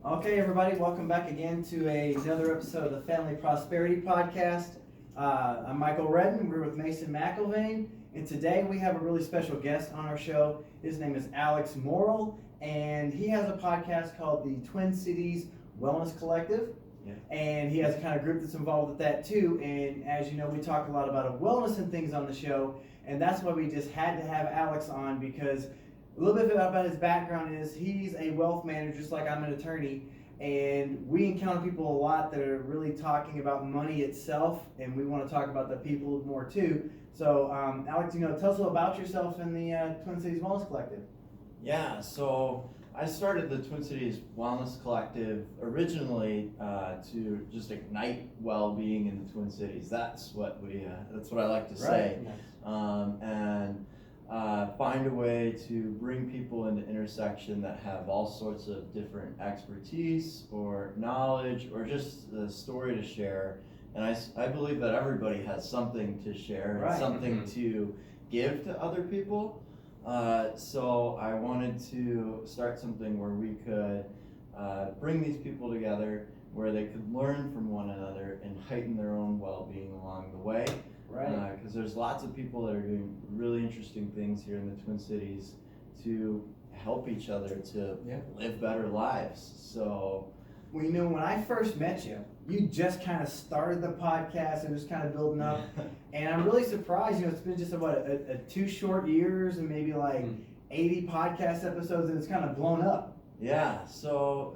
Okay, everybody, welcome back again to another episode of the Family Prosperity Podcast. I'm Michael Redden. We're with Mason McIlvain, and today we have a really special guest on our show. His name is Alex Morrall, and he has a podcast called the Twin Cities Wellness Collective. Yeah. And he has a kind of group that's involved with that too. And as you know, we talk a lot about wellness and things on the show, and that's why we just had to have Alex on, because a little bit about his background is he's a wealth manager, just like I'm an attorney, and we encounter people a lot that are really talking about money itself, and we want to talk about the people more too. So, Alex, tell us a little about yourself and the Twin Cities Wellness Collective. Yeah, so I started the Twin Cities Wellness Collective originally to just ignite well-being in the Twin Cities. That's what I like to say, and find a way to bring people into intersection that have all sorts of different expertise or knowledge or just a story to share. And I believe that everybody has something to share and something to give to other people. So I wanted to start something where we could bring these people together, where they could learn from one another and heighten their own well-being along the way. Right. Because there's lots of people that are doing really interesting things here in the Twin Cities to help each other to live better lives. So, well, when I first met you, you just kind of started the podcast and just kind of building up. And I'm really surprised, it's been just about 2 short years and maybe like 80 podcast episodes, and it's kind of blown up. Yeah, so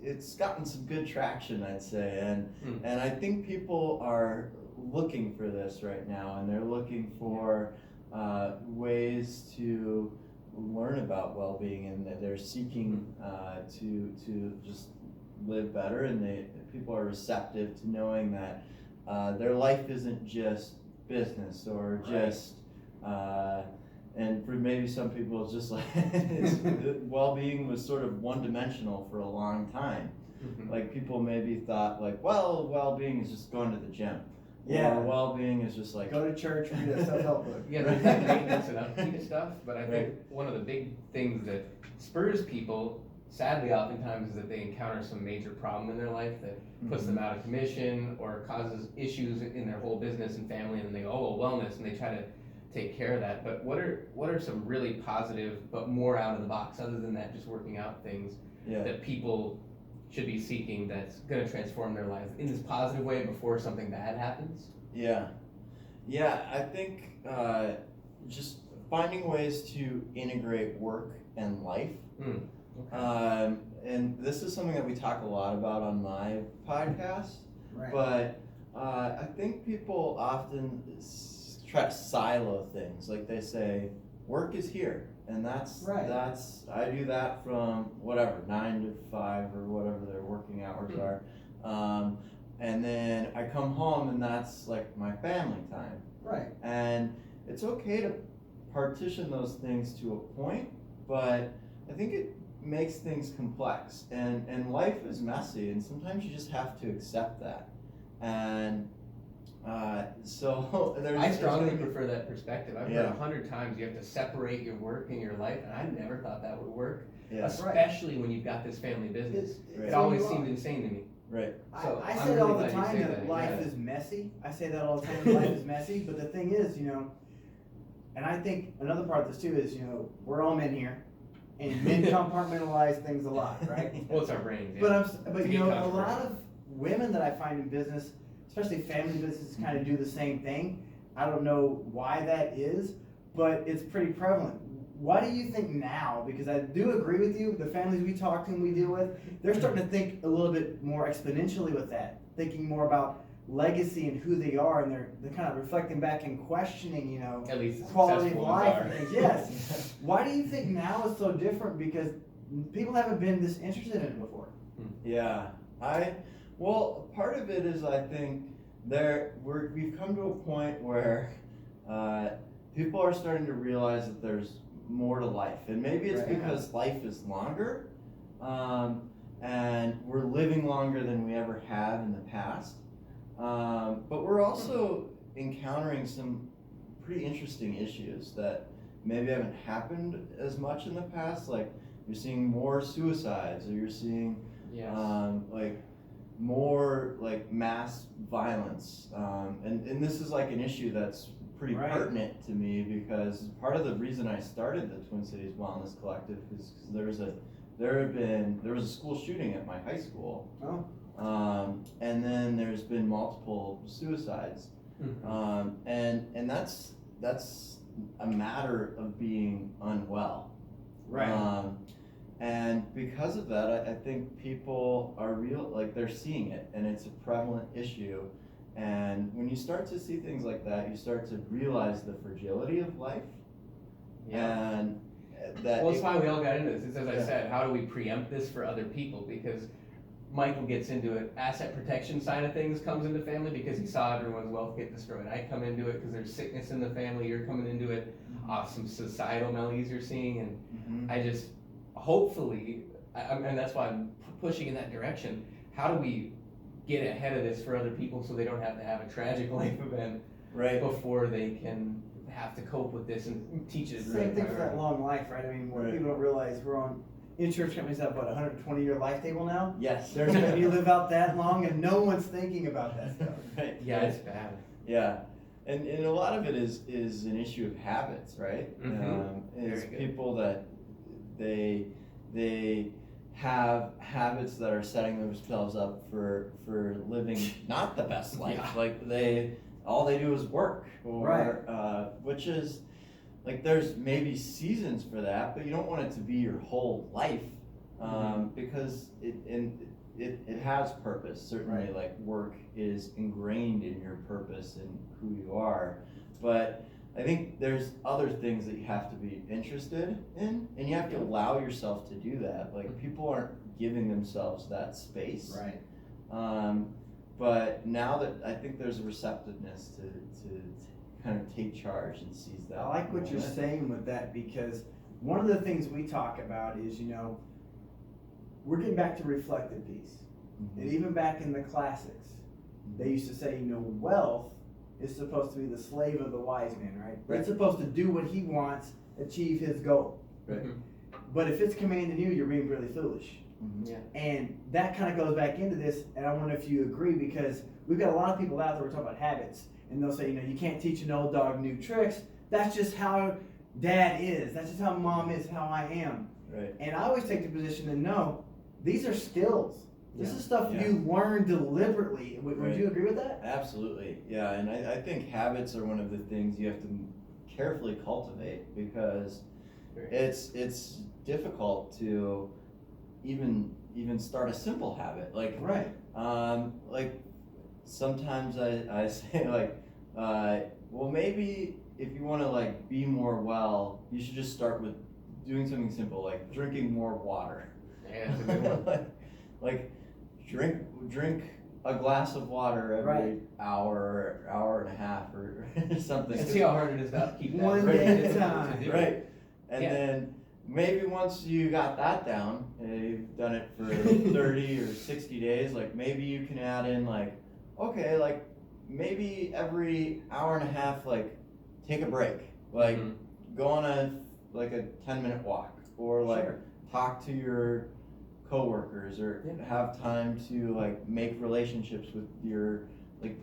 it's gotten some good traction, I'd say. And I think people are looking for this right now, and they're looking for ways to learn about well-being, and they're seeking to just live better, and people are receptive to knowing that their life isn't just business or just and for maybe some people it's just like well-being was sort of one-dimensional for a long time. Like people maybe thought like, well, well-being is just going to the gym. Yeah. Or well-being is just like go to church, read a self-help book. Yeah, there's that maintenance and upkeep stuff, but I think one of the big things that spurs people, sadly oftentimes, is that they encounter some major problem in their life that puts them out of commission or causes issues in their whole business and family, and then they go, oh, well, wellness, and they try to take care of that. But what are some really positive but more out of the box, other than that, just working out things that people should be seeking that's going to transform their lives in this positive way before something bad happens? Yeah, I think just finding ways to integrate work and life. Okay. And this is something that we talk a lot about on my podcast, but I think people often try to silo things. Like they say, work is here, and that's I do that from whatever 9 to 5 or whatever their working hours are, and then I come home and that's like my family time. Right. And it's okay to partition those things to a point, but I think it makes things complex, and life is messy, and sometimes you just have to accept that. And so I strongly prefer that perspective. I've heard 100 times you have to separate your work and your life, and I never thought that would work, especially when you've got this family business. It always seemed insane to me. Right. So I say all the time that life is messy. I say that all the time, life is messy, but the thing is, and I think another part of this too is, we're all men here, and men compartmentalize things a lot, right? Well, it's our brains. But a lot of women that I find in business, especially family businesses, kind of do the same thing. I don't know why that is, but it's pretty prevalent. What do you think now? Because I do agree with you, the families we talk to and we deal with, they're starting to think a little bit more exponentially with that, thinking more about legacy and who they are, and they're kind of reflecting back and questioning, at least quality of life and things. Yes. Why do you think now is so different? Because people haven't been this interested in it before. Yeah, well, part of it is I think we've come to a point where people are starting to realize that there's more to life, and maybe it's because life is longer, and we're living longer than we ever have in the past, but we're also encountering some pretty interesting issues that maybe haven't happened as much in the past. Like you're seeing more suicides, or you're seeing Yes. Like more like mass violence, and this is like an issue that's pretty Right. pertinent to me, because part of the reason I started the Twin Cities Wellness Collective is because there was a school shooting at my high school, and then there's been multiple suicides, and that's a matter of being unwell. Right. And because of that, I think people are they're seeing it, and it's a prevalent issue. And when you start to see things like that, you start to realize the fragility of life. Yeah. And that. Well, that's why we all got into this. It's, as I Yeah. said, how do we preempt this for other people? Because Michael gets into it. Asset protection side of things comes into family because he saw everyone's wealth get destroyed. I come into it because there's sickness in the family. You're coming into it off some societal malaise you're seeing, and I just hopefully, and that's why I'm pushing in that direction. How do we get ahead of this for other people so they don't have to have a tragic life event Right. before they can have to cope with this and teach it? Same thing for that long life, right? I mean, what Right. people don't realize, we're on insurance companies have about 120-year life table now. Yes. They're letting you live out that long, and no one's thinking about that stuff. Right. Yeah, it's bad. Yeah, and a lot of it is an issue of habits, right? It's Very good. people that they have habits that are setting themselves up for living not the best life. Yeah. Like all they do is work, or Right. Which is like, there's maybe seasons for that, but you don't want it to be your whole life, because it has purpose. Certainly, Right. like work is ingrained in your purpose and who you are, but I think there's other things that you have to be interested in, and you have to allow yourself to do that. Like, people aren't giving themselves that space. Right. But now that I think there's a receptiveness to kind of take charge and seize that. I like what you're moment. saying with that, because one of the things we talk about is, we're getting back to reflective piece. And even back in the classics, they used to say, wealth is supposed to be the slave of the wise man, right? Right. It's supposed to do what he wants, achieve his goal. Right. But if it's commanding you, you're being really foolish. Yeah. And that kind of goes back into this, and I wonder if you agree, because we've got a lot of people out there, we're talking about habits, and they'll say, you can't teach an old dog new tricks. That's just how dad is. That's just how mom is, how I am. Right. And I always take the position that no, these are skills. This Yeah. is stuff Yeah. you learn deliberately. Would Right. you agree with that? Absolutely, yeah, and I think habits are one of the things you have to carefully cultivate, because it's difficult to even start a simple habit. Like, Right. like sometimes I say, like, well, maybe if you want to like be more well, you should just start with doing something simple, like drinking more water. Yeah, that's a good one. like drink a glass of water every Right. hour and a half, or something. And see how hard it is to upkeep that. One Very day at a difficult time. to do. Right, and Yeah. then maybe once you got that down, you've done it for 30 or 60 days, like maybe you can add in like, okay, like maybe every hour and a half, like take a break, like go on a 10-minute walk, or like Sure. talk to your coworkers, or have time to like make relationships with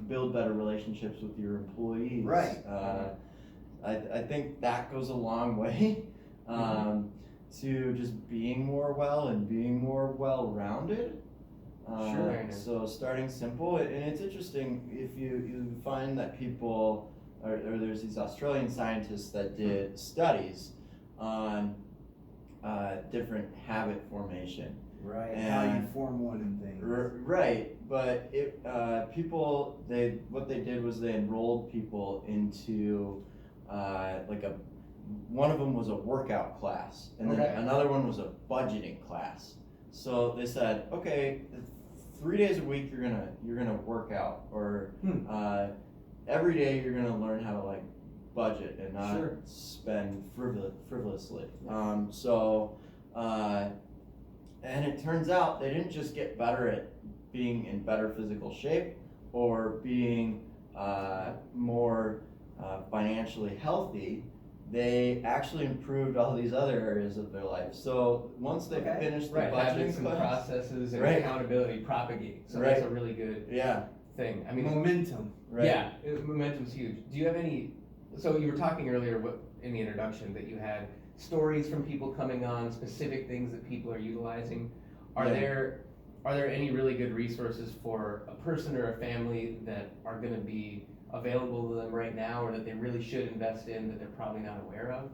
build better relationships with your employees. Right. I think that goes a long way to just being more well and being more well-rounded. Sure. So starting simple, and it's interesting if you find that people, or there's these Australian scientists that did studies on different habit formation. Right. And how you form one and things. Right, but what they did was they enrolled people into one of them was a workout class, and then another one was a budgeting class. So they said, okay, 3 days a week you're gonna work out, or every day you're gonna learn how to like budget and not spend frivolously. And it turns out they didn't just get better at being in better physical shape or being more financially healthy. they actually improved all these other areas of their life. So once they Okay. finished the Right, habits budgeting and class, processes and Right. accountability propagate. So Right. that's a really good yeah, thing. I mean, Momentum. right. yeah, momentum's huge. Do you have any? So you were talking earlier in the introduction that you had stories from people coming on, specific things that people are utilizing. Are Yeah. there any really good resources for a person or a family that are going to be available to them right now, or that they really should invest in that they're probably not aware of?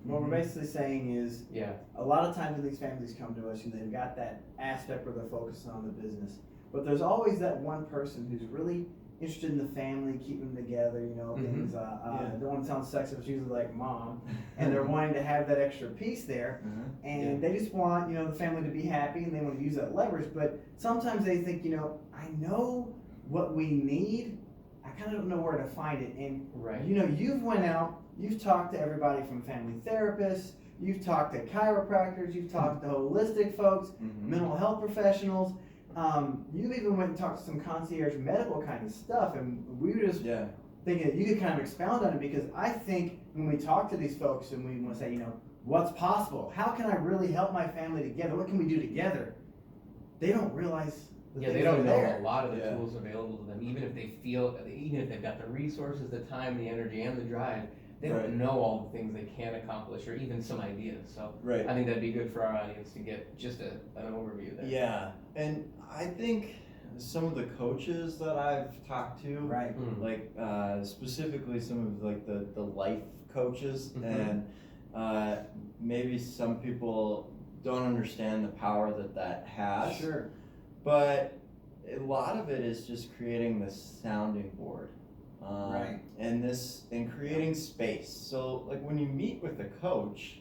What we're basically saying is, Yeah. a lot of times when these families come to us, they've got that aspect where they're focusing on the business. But there's always that one person who's really interested in the family, keeping them together, things. Yeah. Don't want to sound sexist, it's usually like mom. And they're wanting to have that extra piece there. And they just want, the family to be happy, and they want to use that leverage. But sometimes they think, I know what we need, I kind of don't know where to find it. And, Right. you've went out, you've talked to everybody from family therapists, you've talked to chiropractors, you've talked to holistic folks, mental health professionals. You even went and talked to some concierge medical kind of stuff, and we were just Yeah. thinking that you could kind of expound on it, because I think when we talk to these folks and we want to say, what's possible? How can I really help my family together? What can we do together? They don't realize the Yeah, things they don't that are know there. a lot of the Yeah. tools available to them, even if they've got the resources, the time, the energy, and the drive. They Right. don't know all the things they can accomplish, or even some ideas. So Right. I think that'd be good for our audience to get just an overview there. Yeah, and I think some of the coaches that I've talked to, Right. like specifically some of like the life coaches, Mhm. and maybe some people don't understand the power that has. Sure. But a lot of it is just creating this sounding board. Right. And creating space. So like when you meet with a coach,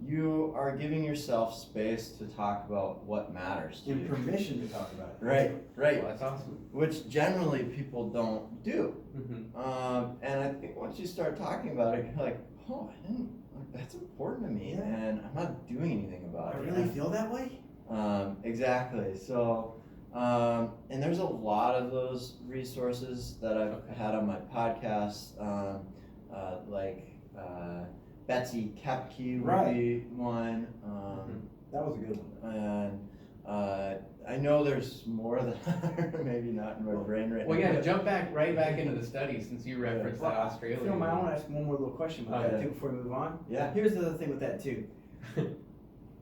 you are giving yourself space to talk about what matters to And you. permission to talk about it. Right, right. Well, that's awesome. Which generally people don't do. Mm-hmm. And I think once you start talking about it, you're like, oh, that's important to me, Yeah. and I'm not doing anything about I it. really feel that way? Exactly. So, and there's a lot of those resources that I've had on my podcast, like Betsy Kepke would Right. be one, That was a good one. and I know there's more that are maybe not in my brain right Well, now. yeah, to jump right back into the study, since you referenced that If Australia. you don't mind, I want to ask one more little question about Oh, that yeah. too before we move on. Yeah. Here's the other thing with that too.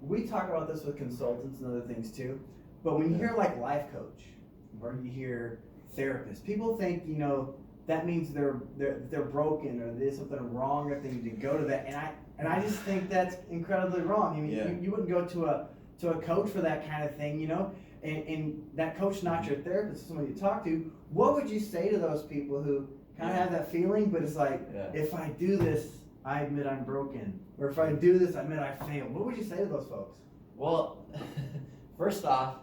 We talk about this with consultants and other things too, but when you Yeah. hear like life coach or you hear therapist, people think that means they're broken or there's something wrong if they need to go to that, and I just think that's incredibly wrong. I mean, Yeah. you wouldn't go to a coach for that kind of thing, and that coach not your therapist, it's someone you talk to. What would you say to those people who kind of Yeah. have that feeling, but it's like, Yeah. if I do this, I admit I'm broken, or if I do this, I admit I failed. What would you say to those folks? Well, first off,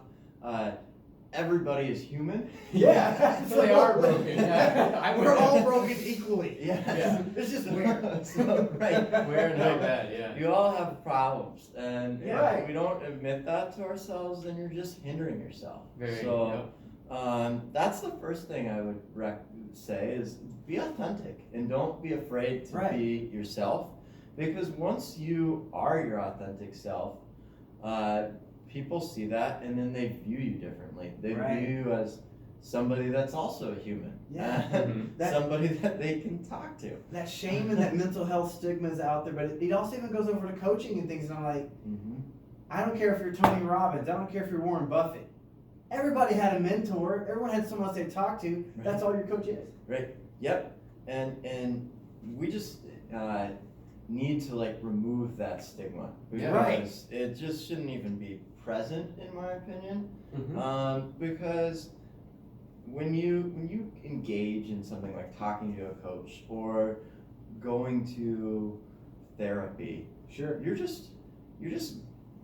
everybody is human. Yeah, So they are broken. Yeah. We're all broken equally. Yeah. It's just weird. So, right. Where and how bad, yeah. You all have problems, and if Right. we don't admit that to ourselves, then you're just hindering yourself. Very, So, that's the first thing I would say is be authentic and don't be afraid to Right. be yourself, because once you are your authentic self, people see that and then they view you differently. They Right. view you as somebody that's also a human. Yeah. And That- somebody that they can talk to. That shame and that mental health stigma is out there, but it also even goes over to coaching and things. And I'm like, I don't care if you're Tony Robbins. I don't care if you're Warren Buffett. Everybody had a mentor. Everyone had someone else they talked to. That's all your coach is. Right. Yep. And we just need to like remove that stigma, because Yeah. Right. it just shouldn't even be present, in my opinion. Mhm. Because when you engage in something like talking to a coach or going to therapy, Sure. you're just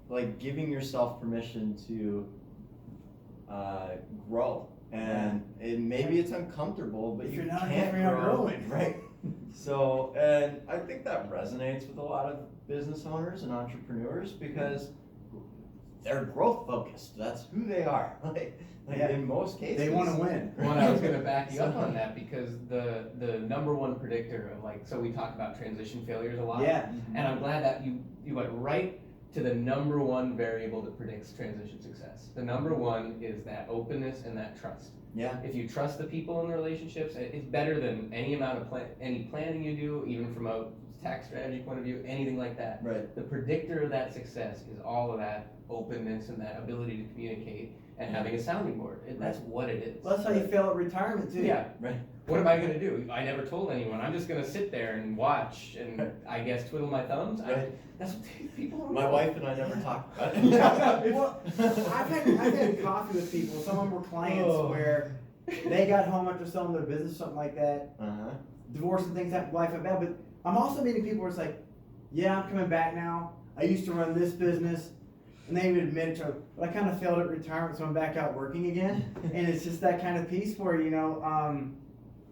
like giving yourself permission to grow, and maybe it's uncomfortable, but If you you're not can't you're not grow, growing. right? So, and I think that resonates with a lot of business owners and entrepreneurs, because they're growth focused. That's who they are. Yeah. In most cases, They want to win. Well, and I was gonna back you up on that, because the number one predictor of, like, so we talk about transition failures a lot. Yeah. And I'm glad that you went right to the number one variable that predicts transition success. The number one is that openness and that trust. Yeah. If you trust the people in the relationships, it's better than any amount of any planning you do, even from a tax strategy point of view, anything like that. Right. The predictor of that success is all of that openness and that ability to communicate and having a sounding board. That's what it is. Well, that's how you fail at retirement too. Yeah. Right. What am I gonna do? I never told anyone. I'm just gonna sit there and watch and I guess twiddle my thumbs. Right. That's what people don't My know. wife and I never talked about it. Yeah, well, I've had coffee with people. Some of them were clients where they got home after selling their business, something like that. Uh-huh. Divorce and things happen, life went bad. But I'm also meeting people where it's like, yeah, I'm coming back now. I used to run this business, and they even admit it, but I kind of failed at retirement, so I'm back out working again. And it's just that kind of piece where, you know,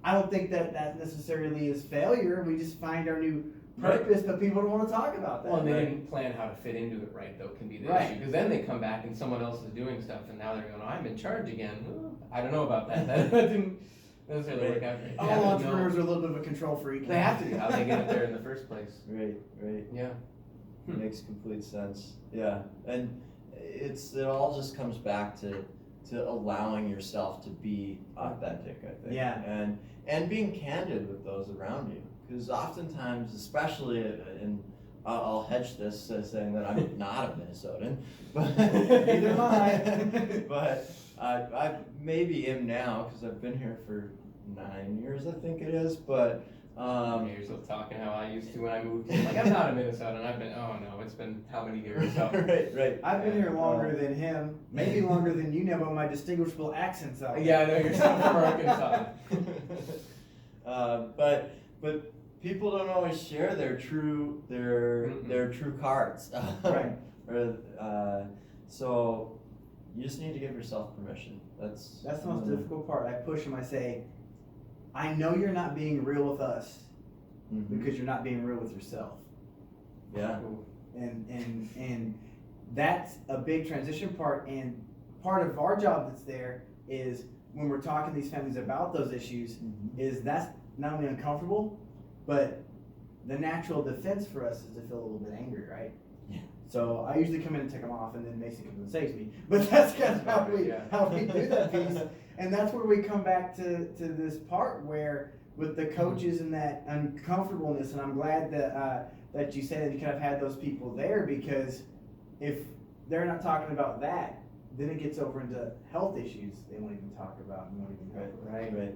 I don't think that necessarily is failure. We just find our new purpose, but people don't want to talk about that. Well, and they didn't plan how to fit into it right, though, can be the Right. issue. Because then they come back and someone else is doing stuff, and now they're going, oh, I'm in charge again. Well, I don't know about that. That didn't necessarily work out great. All entrepreneurs are a little bit of a control freak. They have to be. How they get it there in the first place. Right. Yeah. Makes complete sense. Yeah. And it all just comes back to allowing yourself to be authentic, I think. Yeah. And being candid with those around you. Because oftentimes, especially in, I'll hedge this saying that I'm not a Minnesotan, but Neither am I. But I maybe am now because I've been here for 9 years, I think it is. But You're still talking how I used to when I moved here. Like, I'm not a Minnesotan. I've been, oh no, it's been how many years? So. right. I've been here longer than him, maybe longer than you know, but my distinguishable accent's out. Yeah, I know you're still from Arkansas. But people don't always share their true cards. Right. So you just need to give yourself permission. That's the most difficult part. I push them. I say, I know you're not being real with us because you're not being real with yourself. Yeah. And that's a big transition part. And part of our job that's there is when we're talking to these families about those issues, is that's not only uncomfortable, but the natural defense for us is to feel a little bit angry, right? Yeah. So I usually come in and take them off, and then Mason comes and saves me. But that's kind of how we do that piece. And that's where we come back to this part where with the coaches and that uncomfortableness, and I'm glad that you said that you kind of had those people there, because if they're not talking about that, then it gets over into health issues they won't even talk about and won't even help, right?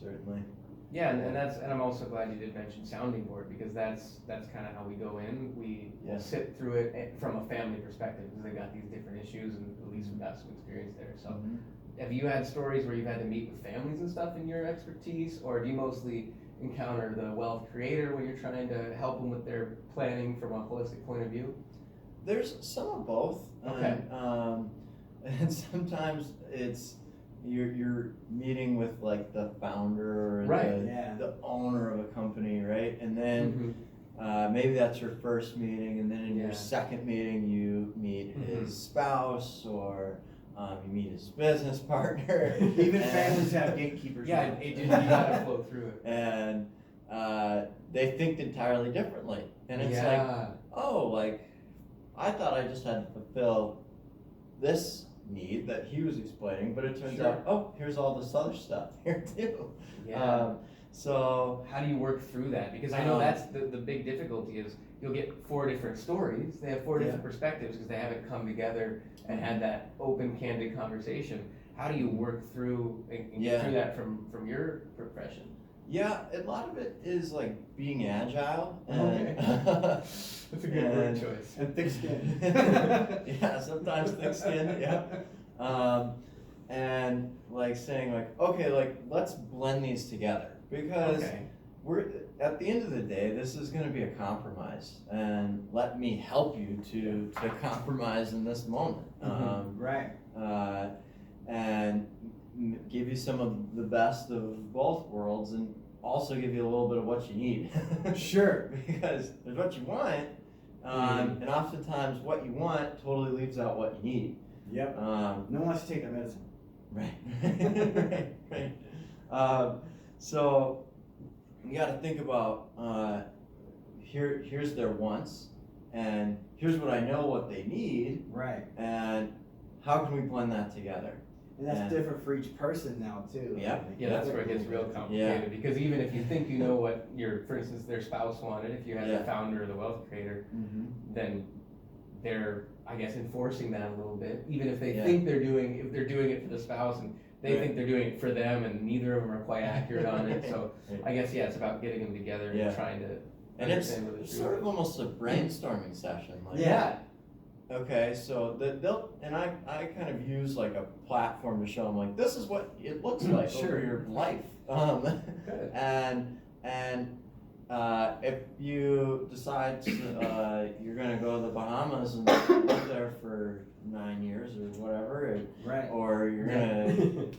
Certainly. Yeah, and I'm also glad you did mention sounding board, because that's kind of how we go in. We will sit through it from a family perspective, because they've got these different issues, and at least we've got some experience there. So, have you had stories where you've had to meet with families and stuff in your expertise, or do you mostly encounter the wealth creator when you're trying to help them with their planning from a holistic point of view? There's some of both. Okay. And sometimes it's you're meeting with like the founder or the owner of a company, right? And then maybe that's your first meeting, and then in your second meeting you meet his spouse, or you meet his business partner. Even families have gatekeepers. Yeah, you gotta flow through it. And they think entirely differently. And it's like, oh, like, I thought I just had to fulfill this need that he was explaining, but it turns out, oh, here's all this other stuff here too. Yeah. So how do you work through that? Because I know that's the big difficulty is you'll get 4 different stories. They have 4 different perspectives because they haven't come together and had that open, candid conversation. How do you work through and get through that from your profession? Yeah, a lot of it is like being agile. Okay. That's a good word choice. And thick skin. Yeah, sometimes thick skin, and like saying like, okay, like let's blend these together, because we're at the end of the day, this is going to be a compromise, and let me help you to compromise in this moment. And give you some of the best of both worlds, and also give you a little bit of what you need. Sure. Because there's what you want, And oftentimes what you want totally leaves out what you need. Yep. No one wants to take their medicine. Right. right. So you got to think about here's their wants, and here's what I know what they need, Right. and how can we blend that together? And that's different for each person now too. Yeah. Yeah, that's where it gets real complicated, because even if you think you know what for instance, their spouse wanted, if you had the founder or the wealth creator, then they're, I guess, enforcing that a little bit, even if they think if they're doing it for the spouse and they think they're doing it for them, and neither of them are quite accurate on it. So I guess, it's about getting them together and trying to understand what it's sort of almost a brainstorming session. Like, okay, so they'll, and I kind of use like a platform to show them, like, this is what it looks like over your life. Good. And if you decide to, you're gonna go to the Bahamas and live there for 9 years or whatever, or you're gonna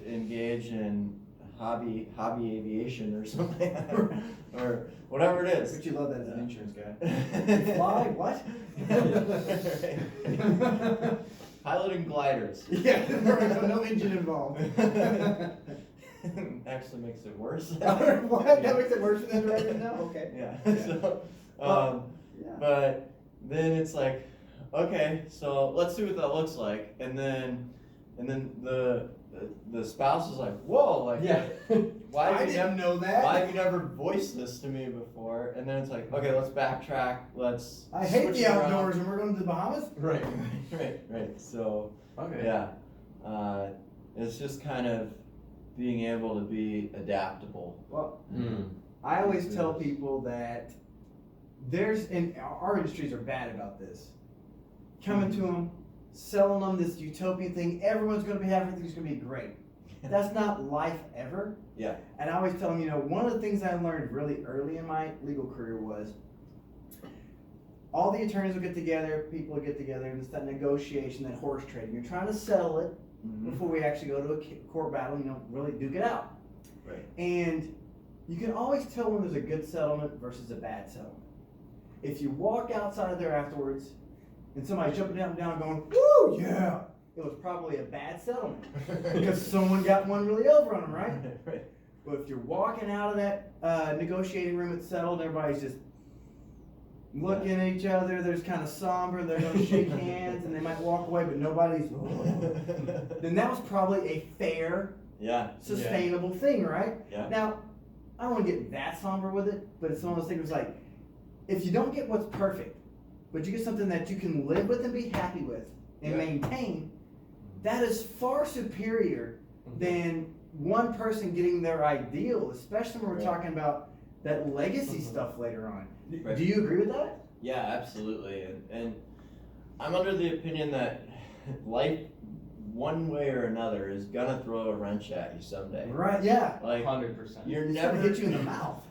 engage in hobby aviation or something, or whatever it is. But you love that as an insurance guy. Fly? What? Piloting gliders. Yeah, no engine involved. Actually makes it worse. What? That makes it worse than right now? Okay. Yeah. So, but then it's like, okay, so let's see what that looks like, and then the spouse is like, whoa, like, why have you never know that? Why have you never voiced this to me before? And then it's like, okay, let's backtrack. I hate the outdoors, and we're going to the Bahamas. Right. So, it's just kind of being able to be adaptable. Well, I always tell people that and our industries are bad about this. Coming to them, selling them this utopian thing, everyone's going to be happy, everything's going to be great. That's not life ever. Yeah. And I always tell them, one of the things I learned really early in my legal career was all the attorneys will get together, people will get together, and it's that negotiation, that horse trading. You're trying to settle it before we actually go to a court battle, really duke it out. Right. And you can always tell when there's a good settlement versus a bad settlement. If you walk outside of there afterwards and somebody's jumping up and down going, woo, yeah, it was probably a bad settlement because someone got one really over on them, right? Right. But if you're walking out of that negotiating room, it's settled, everybody's just looking at each other, there's kind of somber, they're going to shake hands and they might walk away, but nobody's, then that was probably a fair, sustainable thing, right? Yeah. Now, I don't want to get that somber with it, but it's one of those things like, if you don't get what's perfect, but you get something that you can live with and be happy with and maintain, that is far superior than one person getting their ideal, especially when we're talking about that legacy stuff later on. Right. Do you agree with that? Yeah, absolutely. And I'm under the opinion that life, one way or another, is gonna throw a wrench at you someday. Right, yeah. Like 100%. You're It's never gonna hit you in the mouth.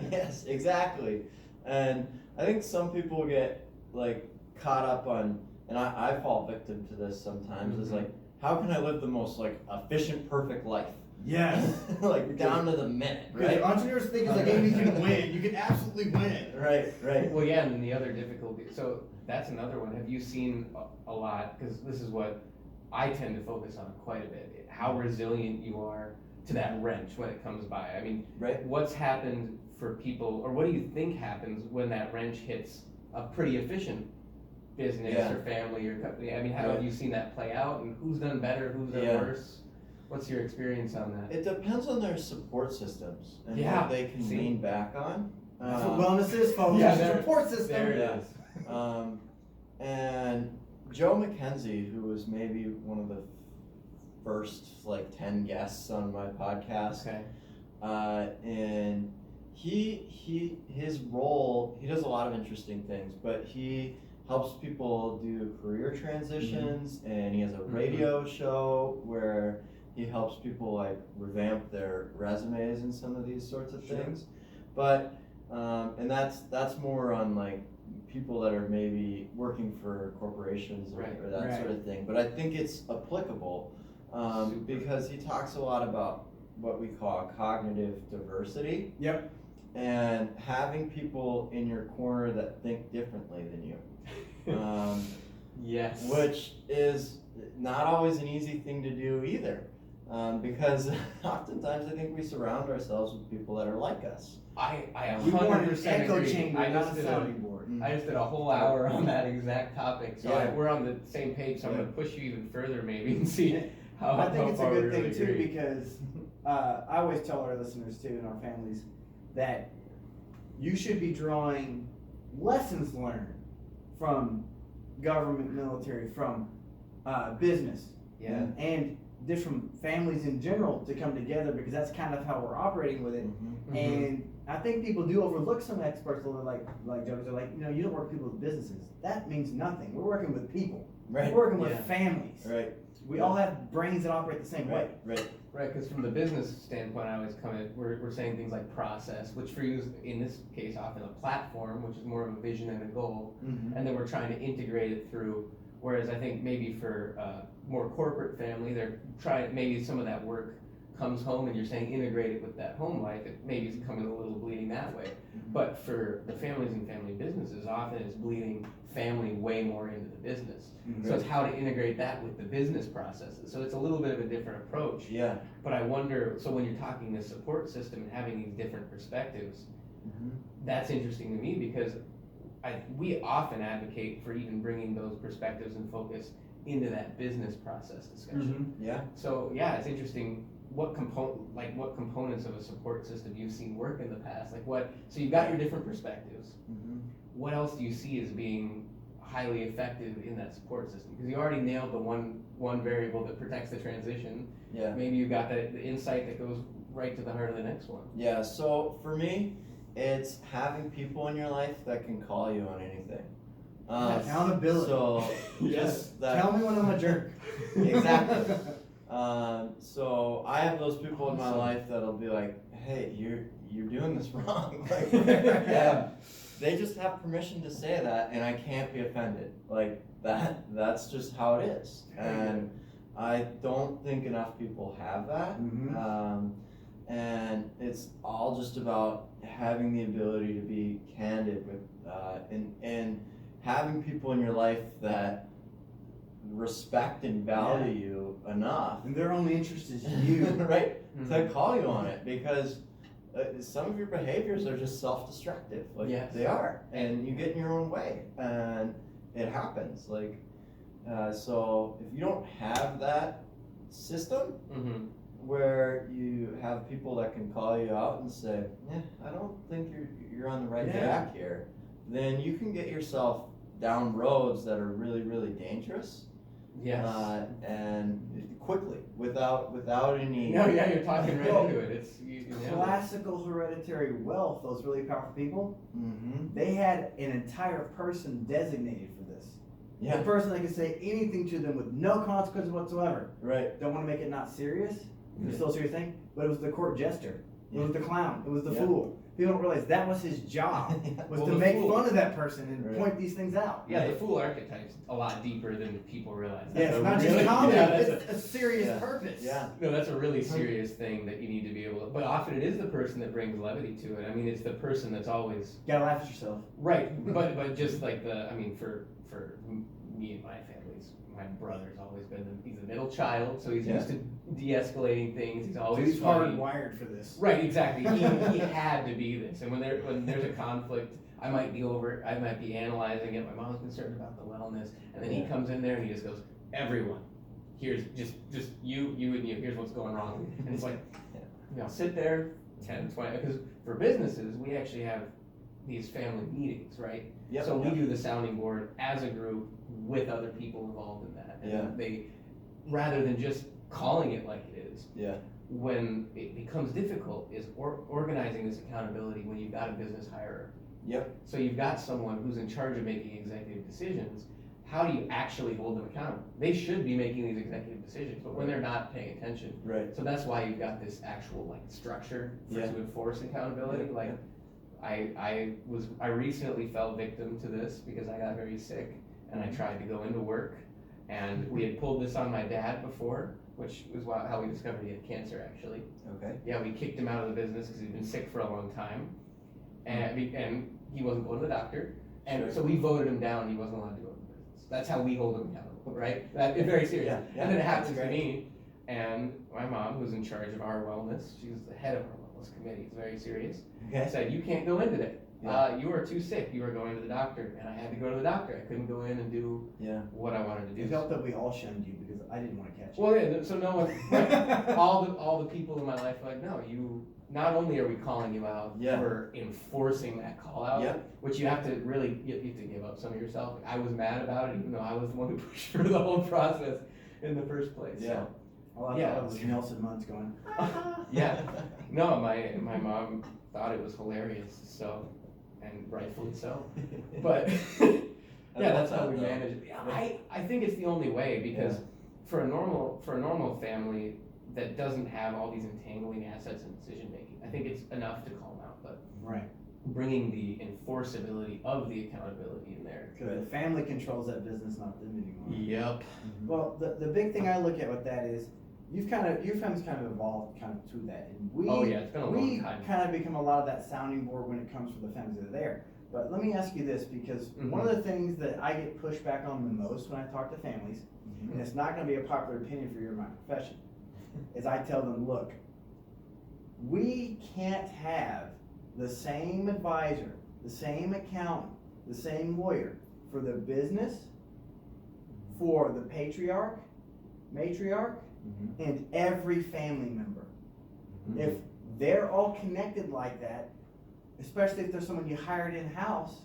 Yes, exactly. And I think some people get like caught up on, and I fall victim to this sometimes, is like, how can I live the most like efficient, perfect life? Yes. Like down to the minute, Because right? entrepreneurs think it's like, hey, you can win. You can absolutely win. Right. Well, yeah, and then the other difficulty, so that's another one. Have you seen a lot, because this is what I tend to focus on quite a bit, how resilient you are to that wrench when it comes by. I mean, what's happened for people, or what do you think happens when that wrench hits a pretty efficient business or family or company? I mean, how have you seen that play out, and who's done better, who's done worse? What's your experience on that? It depends on their support systems and what they can lean back on. That's what wellness is, folks. It's a support system. There it is. And Joe McKenzie, who was maybe one of the first like 10 guests on my podcast, and his role, he does a lot of interesting things, but he helps people do career transitions, and he has a radio show where he helps people like revamp their resumes and some of these sorts of things. But and that's more on like people that are maybe working for corporations or that sort of thing. But I think it's applicable because he talks a lot about what we call cognitive diversity. Yep. and having people in your corner that think differently than you. Yes. Which is not always an easy thing to do either. Because oftentimes I think we surround ourselves with people that are like us. I We want an 100% echo agree. chamber, I not just a did sounding board. I just did a whole hour on that exact topic, so Yeah. we're on the same page. So I'm Yeah. gonna push you even further, maybe, and see how I think how it's a far we good thing really too agree. because I always tell our listeners too and our families that you should be drawing lessons learned from government, military, from business, Yeah. and just from families in general to come together because that's kind of how we're operating with it. Mm-hmm. And I think people do overlook some experts a little, like jokers are like, you don't work with people with businesses. That means nothing. We're working with people. Right. We're working with Yeah. families. Right. We all have brains that operate the same way. Right. Right, because from the business standpoint, I always come in, we're saying things like process, which for you is, in this case, often a platform, which is more of a vision and a goal, Mm-hmm. and then we're trying to integrate it through, whereas I think maybe for more corporate family, they're trying, maybe some of that work comes home and you're saying integrate it with that home life, it maybe it's coming a little bleeding that way. But for the families and family businesses, often it's bleeding family way more into the business. So it's how to integrate that with the business processes. So it's a little bit of a different approach. Yeah. But I wonder, so when you're talking this support system and having these different perspectives, that's interesting to me because we often advocate for even bringing those perspectives and focus into that business process discussion. Mm-hmm. Yeah. So yeah, it's interesting what components of a support system you've seen work in the past. So you've got your different perspectives. Mm-hmm. What else do you see as being highly effective in that support system? Because you already nailed the one variable that protects the transition. Yeah. Maybe you've got the insight that goes right to the heart of the next one. Yeah, so for me, it's having people in your life that can call you on anything. Accountability. So Yes. just that. Tell me when I'm a jerk. Exactly. So I have those people in my Awesome. life that'll be like, hey, you're doing this wrong. Like, they just have permission to say that, and I can't be offended. Like that's just how it is. And I don't think enough people have that. Mhm. And it's all just about having the ability to be candid with, and having people in your life that respect and value you enough, And their only interest is you. right, to call you on it, because some of your behaviors are just self-destructive. Like Yes. they are, and you get in your own way, and it happens. Like, so if you don't have that system, Mm-hmm. where you have people that can call you out and say, I don't think you're on the right Yeah. track here, then you can get yourself down roads that are really, really dangerous. Yes. And quickly, without any. No, yeah, you're talking right Well, into it. It's you nailed it. Classical hereditary wealth, those really powerful people, Mm-hmm. they had an entire person designated for this. Yeah. The person that could say anything to them with no consequences whatsoever. Right. Don't want to make it not serious. Yeah. It's still a serious thing, but it was the court jester. It was the clown. It was the Yeah. fool. People don't realize that was his job, was Well, to the make fool- fun of that person and Right. point these things out. Yeah, the fool archetype's a lot deeper than people realize. Yeah, That's it's a not really- just comedy, yeah, that's it's a serious Yeah. purpose. Yeah. No, that's a really serious thing that you need to be able to, but often it is the person that brings levity to it. I mean, it's the person that's always, You gotta laugh at yourself. right, but just like for me and my family's, my brother's always been, he's the middle child, so he's Yeah. used to de-escalating things, he's So always he's funny. hardwired for this. Right, exactly, he had to be this, and when there's a conflict, I might be analyzing it, my mom's concerned about the wellness, and then he Yeah. comes in there and he just goes, everyone, here's just you and you, here's what's going wrong, and it's like, sit there, 10, 20, because for businesses, we actually have these family meetings, right? Yep. So we do the sounding board as a group with other people involved in that, and Yeah. they, rather than just calling it like it is, Yeah. when it becomes difficult is organizing this accountability when you've got a business hierarchy. Yep. So you've got someone who's in charge of making executive decisions. How do you actually hold them accountable? They should be making these executive decisions, but when they're not paying attention. Right. So that's why you've got this actual structure Yeah. to enforce accountability. Yeah. Like I recently fell victim to this because I got very sick and I tried to go into work, and we had pulled this on my dad before, which was how we discovered he had cancer actually. Okay. Yeah, we kicked him out of the business because he'd been sick for a long time. and he wasn't going to the doctor, and Sure. so we voted him down. He wasn't allowed to go to the business. That's how we hold him accountable, right? It's very serious. Yeah, yeah, And then it that's happens to great. me, and my mom, who's in charge of our wellness, she's the head of our wellness committee. It's very serious. Okay. Said, you can't go in today. Yeah. You are too sick. You are going to the doctor, and I had to go to the doctor. I couldn't go in and do Yeah. what I wanted to do. It helped that we all shunned you because I didn't want to catch you. Well, yeah. So no one, right, all the people in my life are like, no, you. Not only are we calling you out Yeah. for enforcing that call out, Yeah. which you have to really you have to give up some of yourself. I was mad about it, even though I was the one who pushed for the whole process in the first place. Yeah. All I Yeah. thought was Nelson Muntz going, Yeah. No, my mom thought it was hilarious. So, and rightfully so. But yeah, that's how we manage it. Yeah, I think it's the only way because for a normal family that doesn't have all these entangling assets in decision making, I think it's enough to call them out. But right. bringing the enforceability of the accountability in there. Because the family controls that business, not them anymore. Yep. Well, the big thing I look at with that is your family's kind of evolved kind of to that, and we It's been a long time. kind of become a lot of that sounding board when it comes from the families that are there. But let me ask you this, because one of the things that I get pushed back on the most when I talk to families, and it's not going to be a popular opinion for you in my profession, is I tell them, look, we can't have the same advisor, the same accountant, the same lawyer for the business, for the patriarch, matriarch, and every family member. If they're all connected like that, especially if there's someone you hired in-house,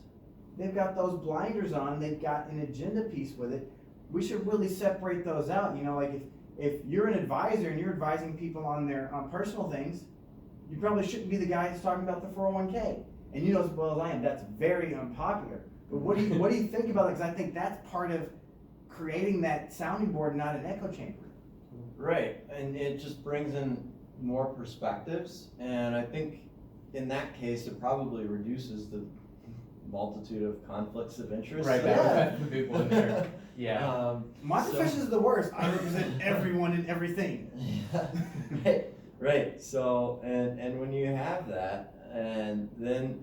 they've got those blinders on, they've got an agenda piece with it. We should really separate those out. You know, like if you're an advisor and you're advising people on personal things, you probably shouldn't be the guy that's talking about the 401k. And you know as well as I am, that's very unpopular. But what do you think about it? Because I think that's part of creating that sounding board, not an echo chamber. Right, and it just brings in more perspectives, and I think in that case, it probably reduces the multitude of conflicts of interest. Right, Yeah. that's the big one there. Yeah. My profession is the worst. I represent everyone and everything. Yeah. Right. So, and when you have that, and then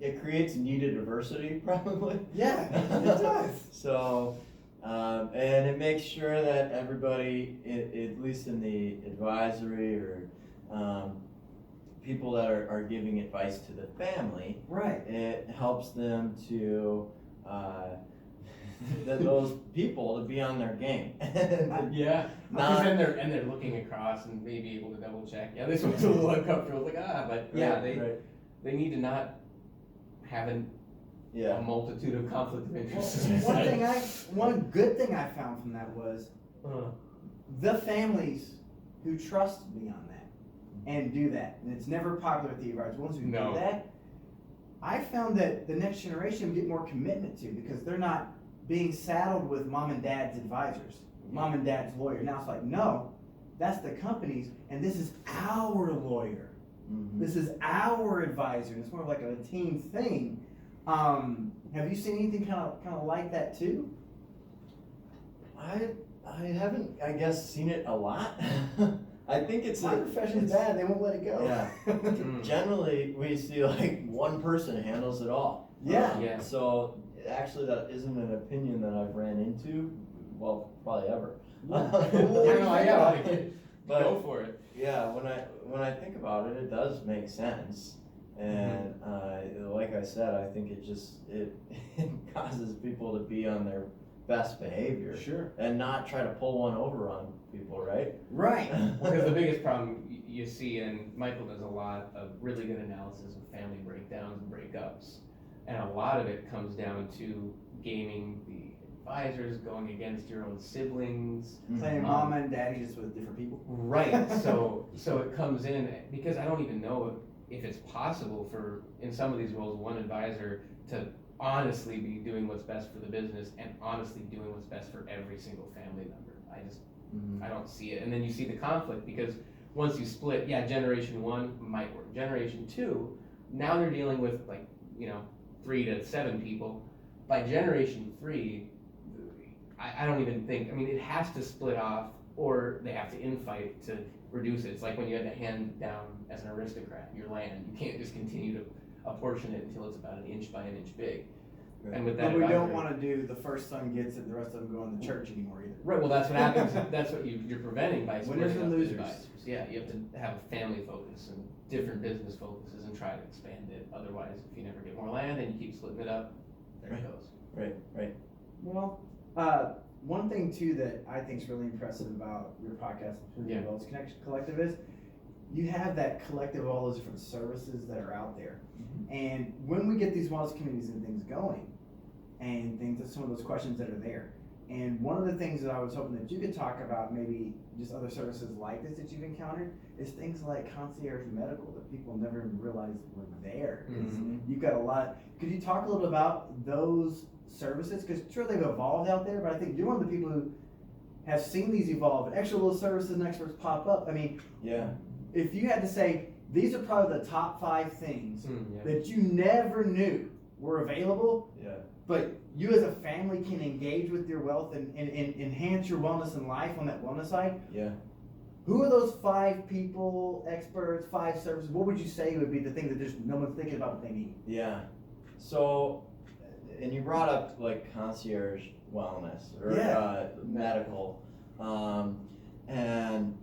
it creates needed diversity, probably. Yeah, it does. So, and it makes sure that everybody, at least in the advisory or people that are giving advice to the family, Right. it helps them to those people to be on their game. Yeah, Not- because then they're looking across and maybe able to double check. Yeah, this one's a little uncomfortable. It's like but yeah, Right. they need to not have a Yeah. multitude of conflict of Well, interest. one good thing I found from that was the families who trust me on that and do that, and it's never popular with the advisors. Ones who No. do that, I found that the next generation get more commitment to because they're not being saddled with mom and dad's advisors, mom and dad's lawyer. Now it's like, no, that's the company's, and this is our lawyer. This is our advisor. And it's more of like a team thing. Have you seen anything kind of like that too? I haven't, I guess, seen it a lot. I think it's My profession's bad. They won't let it go. Yeah. Generally, we see like one person handles it all. Yeah. Yeah. So actually, that isn't an opinion that I've ran into. Well, probably ever. But Go for it. yeah, when I think about it, it does make sense. And like I said, I think it causes people to be on their best behavior. Sure. And not try to pull one over on people, right? Right. Because the biggest problem you see, and Michael does a lot of really good analysis of family breakdowns and breakups, and a lot of it comes down to gaming the advisors, going against your own siblings. Playing mama and daddy just with different people. Right. So it comes in because I don't even know if it's possible for in some of these roles one advisor to honestly be doing what's best for the business and honestly doing what's best for every single family member. I don't see it. And then you see the conflict because once you split, generation one might work. Generation two, now they're dealing with 3 to 7 people. By generation 3, I don't even think, it has to split off or they have to infight to reduce it. It's like when you had to hand down as an aristocrat your land. You can't just continue to apportion it until it's about an inch by an inch big. Right. And with that But we don't advisory- want to do the first son gets it, the rest of them go in the church anymore either. Right, well, that's what happens, that's what you're preventing by Winners splitting and up the losers. advisors. Yeah, you have to have a family focus and different business focuses and try to expand it. Otherwise, if you never get more land and you keep splitting it up, there it goes. Right. Well, one thing too that I think is really impressive about your podcast, the Yeah. Wellness Connection Collective, is you have that collective of all those different services that are out there. And when we get these wellness communities and things going, and things, some of those questions that are there, and one of the things that I was hoping that you could talk about, maybe just other services like this that you've encountered, is things like concierge medical that people never even realized were there. 'Cause you've got a lot. Could you talk a little bit about those services? Because sure, they've evolved out there, but I think you're one of the people who have seen these evolve and extra little services and experts pop up. I mean, Yeah. if you had to say, these are probably the top 5 things Yeah. that you never knew were available, Yeah. but you as a family can engage with your wealth and enhance your wellness in life on that wellness side. Yeah. Who are those 5 people, experts, 5 services? What would you say would be the thing that just no one's thinking about what they need? Yeah. So, and you brought up like concierge wellness or Yeah. medical, and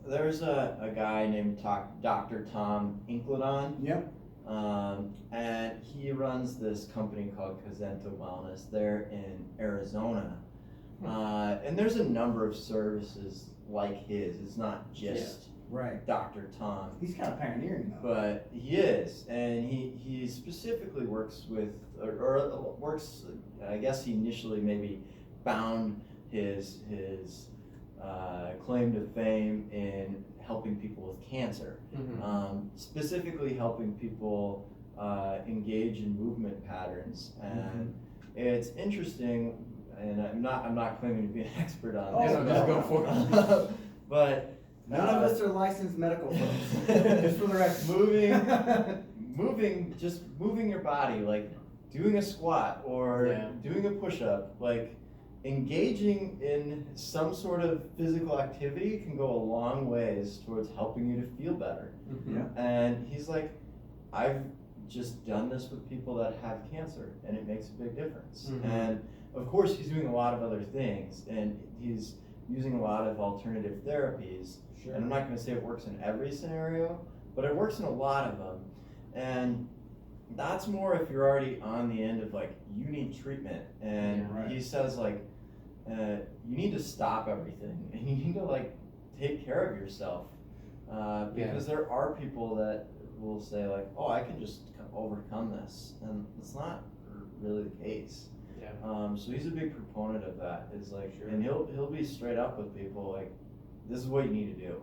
there's a guy named Dr. Tom Incledon. Yep. And he runs this company called Kazenta Wellness there in Arizona. And there's a number of services like his. It's not just Right. Dr. Tom, He's kind of pioneering though. but he is. And he specifically works with, or works, I guess he initially maybe found his claim to fame in helping people with cancer. Specifically helping people engage in movement patterns, and it's interesting. And I'm not claiming to be an expert on this. Oh, just go for it. But None of us are licensed medical folks. Just for the record. moving your body, like doing a squat or Yeah. doing a push-up, like engaging in some sort of physical activity can go a long ways towards helping you to feel better. Yeah. And he's like, I've just done this with people that have cancer, and it makes a big difference. And of course, he's doing a lot of other things, and he's using a lot of alternative therapies. Sure. And I'm not going to say it works in every scenario, but it works in a lot of them. And that's more if you're already on the end of like, you need treatment. And Yeah, right. he says like, you need to stop everything, and you need to like take care of yourself. Because there are people that will say like, oh, I can just overcome this. And it's not really the case. Yeah. So he's a big proponent of that. Is like, Sure. and he'll be straight up with people like, this is what you need to do.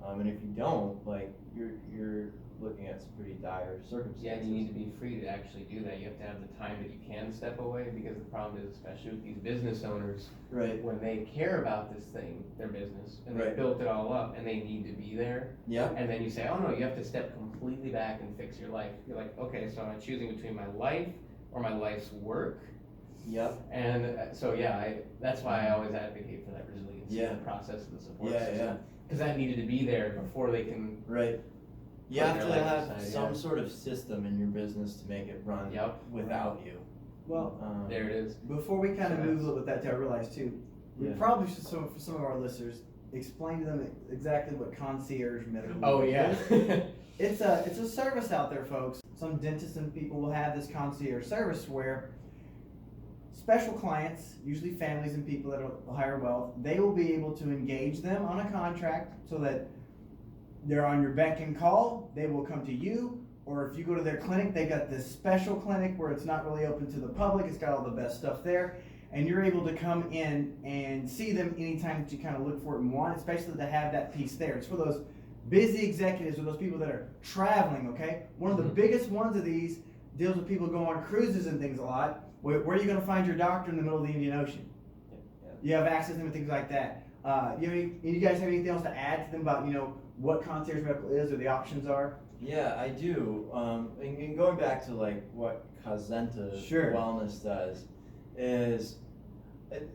And if you don't, like, you're looking at some pretty dire circumstances. Yeah, and you need to be free to actually do that. You have to have the time that you can step away, because the problem is, especially with these business owners, Right. when they care about this thing, their business, and they Right. built it all up, and they need to be there, Yeah. and then you say, oh no, you have to step completely back and fix your life. You're like, okay, so I'm choosing between my life or my life's work. Yep. And so that's why I always advocate for that resiliency Yeah. in the process of the support Yeah. system. Yeah. Because that needed to be there before they can. Right. You Put have their to life have aside, some yeah. sort of system in your business to make it run Yep. without you. Well, There it is. before we kind of move a little bit that too, I realize too, we Yeah. probably should, for some of our listeners, explain to them exactly what concierge medical Oh is. yeah. It's a service out there, folks. Some dentists and people will have this concierge service where special clients, usually families and people that are higher wealth, they will be able to engage them on a contract so that they're on your beck and call. They will come to you, or if you go to their clinic, they got this special clinic where it's not really open to the public. It's got all the best stuff there, and you're able to come in and see them anytime that you kind of look for it and want, especially to have that piece there. It's for those busy executives or those people that are traveling. Okay, one of the biggest ones of these deals with people who go on cruises and things a lot. Where are you going to find your doctor in the middle of the Indian Ocean? Yeah. You have access to them and things like that. You guys have anything else to add to them about what concierge medical is or the options are? Yeah, I do. And going back to like what Kazenta Sure. Wellness does is,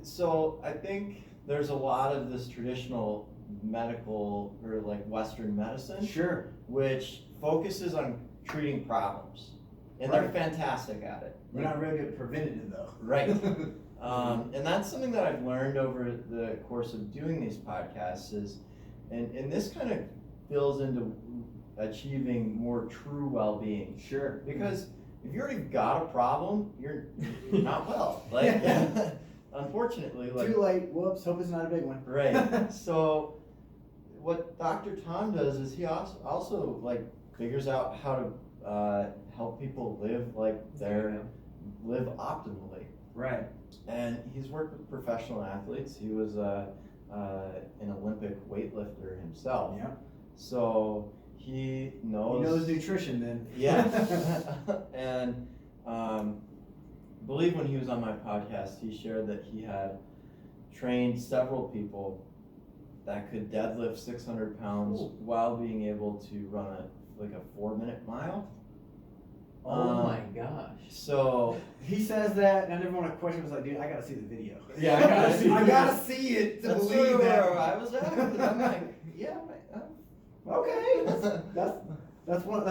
so I think there's a lot of this traditional medical or like Western medicine, Sure. which focuses on treating problems, and they're Right. fantastic at it. We're not really good at preventative though. Right. And that's something that I've learned over the course of doing these podcasts is, and this kind of fills into achieving more true well-being. Sure. Because if you already got a problem, you're not well. Like, unfortunately, like. Too late. Whoops. Hope it's not a big one. Right. So, what Dr. Tom does is he also like figures out how to help people live live optimally. Right. And he's worked with professional athletes. He was an Olympic weightlifter himself. Yeah. So he knows. He knows nutrition then. Yeah. And believe when he was on my podcast, he shared that he had trained several people that could deadlift 600 pounds while being able to run a 4-minute mile. Oh my gosh. So He says that, and everyone at question was like, "Dude, I gotta see the video." Yeah, I gotta see I it. gotta see it to that's believe sort of that. where I was at. I'm like, yeah, Okay, that's one of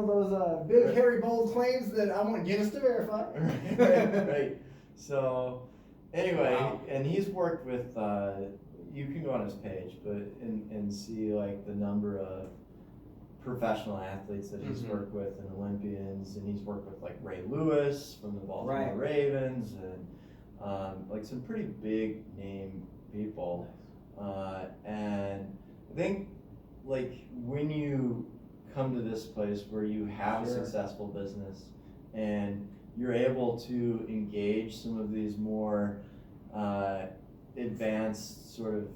those big, Right. hairy, bold claims that I want Guinness to verify. right. So anyway, Wow. and he's worked with. You can go on his page, but and see like the number of professional athletes that he's Mhm. worked with and Olympians, and he's worked with like Ray Lewis from the Baltimore Right. Ravens and like some pretty big name people. And I think like when you come to this place where you have a Sure. successful business and you're able to engage some of these more advanced sort of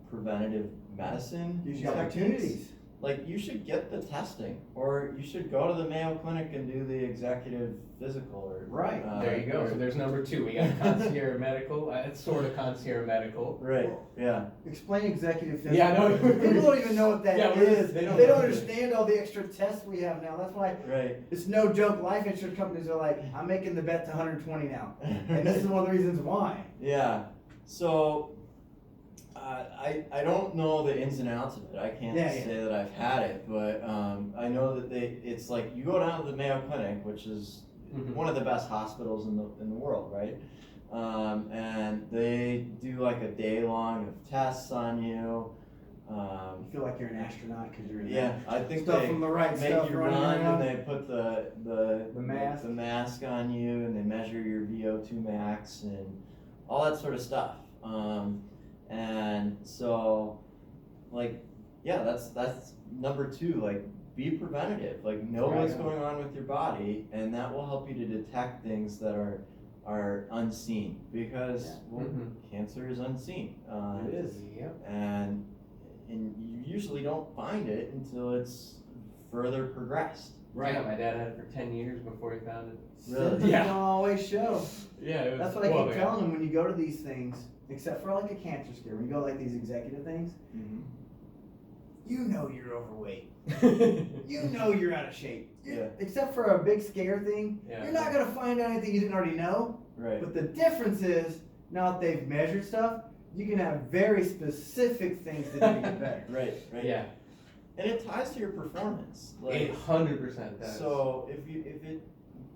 preventative medicine Gives you techniques, opportunities. like you should get the testing, or you should go to the Mayo Clinic and do the executive physical, or Right. There you go. So there's number 2. We got concierge medical. It's sort of concierge medical. right, yeah, Explain executive therapy. Yeah, I know. People don't even know what that Yeah, is. they They don't don't, know. understand all the extra tests we have now. That's why right. it's no joke. Life insurance companies are like, "I'm making the bet to 120 now," and this is one of the reasons why. Yeah. So I don't know the ins and outs of it. I can't Yeah, say that I've had it, but I know that it's like you go down to the Mayo Clinic, which is Mhm. one of the best hospitals in the world, right? And they do like a day long of tests on you. You feel like you're an astronaut because you're in Yeah, I think stuff they from the right make stuff you running run around. and they put mask. the mask on you and they measure your VO2 max and all that sort of stuff. And so like, yeah, that's number 2, like be preventative, like know what's Right. going on with your body, and that will help you to detect things that are unseen, because Yeah. well, Mhm. cancer is unseen. It is. Yep. And you usually don't find it until it's further progressed. Right. Yeah, my dad had it for 10 years before he found it. Really? Symptoms Yeah. don't always show. Yeah, it was. That's what I keep telling them when you go to these things, except for like a cancer scare. When you go like these executive things, you know you're overweight. You know you're out of shape. Yeah. Except for a big scare thing, Yeah. you're not gonna find out anything you didn't already know. Right. But the difference is now that they've measured stuff, you can have very specific things to do to get better. Right. Right. Yeah, And it ties to your performance. Like, 800% does. so if it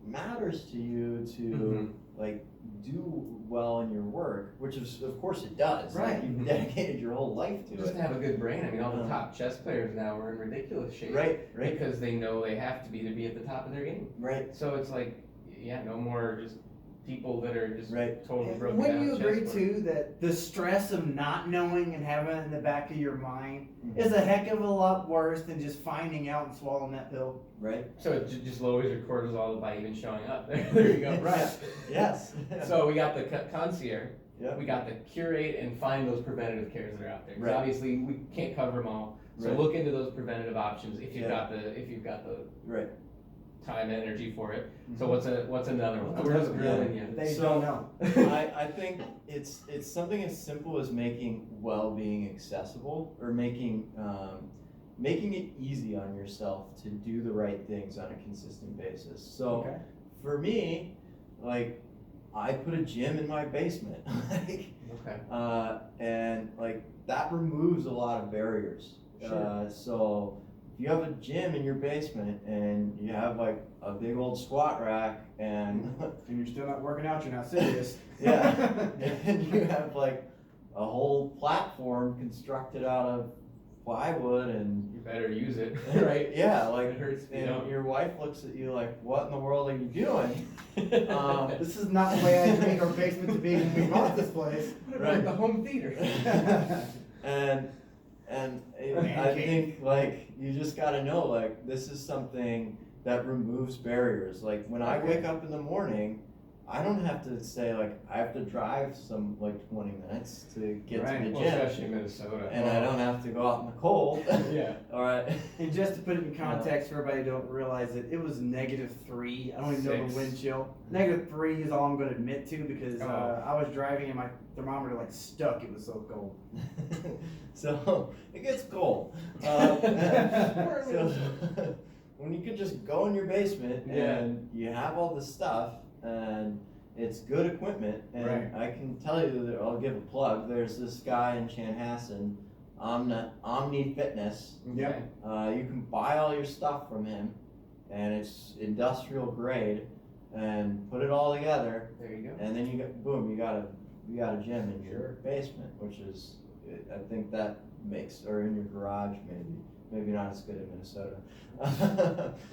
matters to you to Mhm. like do well in your work, which is of course it does. Like, Right. you've dedicated your whole life to Just it. to have a good brain. I mean, all the Uh-huh. top chess players now are in ridiculous shape. Right. Right. Because they know they have to be at the top of their game. Right. So it's like, yeah, no more just people that are just Right. totally broken Wouldn't down you agree chessboard. too that the stress of not knowing and having it in the back of your mind Mhm. is a heck of a lot worse than just finding out and swallowing that pill? Right. So it just lowers your cortisol by even showing up. There you go. Right. Yes. So we got the concierge. Yep. We got the curate and find those preventative cares that are out there. 'Cause Right. obviously we can't cover them all. So Right. look into those preventative options if you've Yeah. got the Right. time and energy for it. So Mhm. what's another one? What's We're just another grilling one? you. They So- don't know. I think it's something as simple as making well-being accessible, or making it easy on yourself to do the right things on a consistent basis. So Okay. for me, like I put a gym in my basement, like, Okay. and like that removes a lot of barriers. Sure. So if you have a gym in your basement and you have like a big old squat rack and And you're still not working out, you're not serious. yeah, and you have like a whole platform constructed out of plywood and You better use it, right? yeah, like It hurts if you and don't. your wife looks at you like, what in the world are you doing? This is not the way I dreamed our basement to be when we bought this place. What about the home theater? and I think like you just gotta know like this is something that removes barriers. Like when I wake up in the morning, I don't have to say like I have to drive some like 20 minutes to get to the Well, gym, especially in Minnesota. and I don't have to go out in the cold. Yeah. All right. And just to put it in context for everybody who don't realize it, it was -3. I don't even know the 6. wind chill. -3 is all I'm going to admit to because Oh. I was driving and my thermometer like stuck. It was so cold. So it gets cold. So when you can just go in your basement and you have all this stuff and it's good equipment, and Right. I can tell you that I'll give a plug. There's this guy in Chanhassen, Omni Fitness. Yep. You can buy all your stuff from him, and it's industrial grade, and put it all together, There you go. and then you got boom, you got a gym in your basement, which is I think that makes, or in your garage maybe not as good in Minnesota.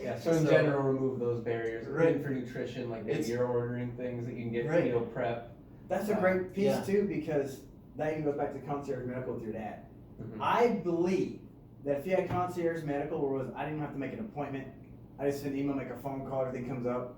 Yeah, so in general, remove those barriers. Right. Even for nutrition, like maybe It's- you're ordering things that you can get Right. meal prep. That's a great piece Yeah. too because that even goes back to concierge medical with your dad. Mhm. I believe that if you had concierge medical where it was I didn't have to make an appointment, I just send an email, make a phone call, everything comes up,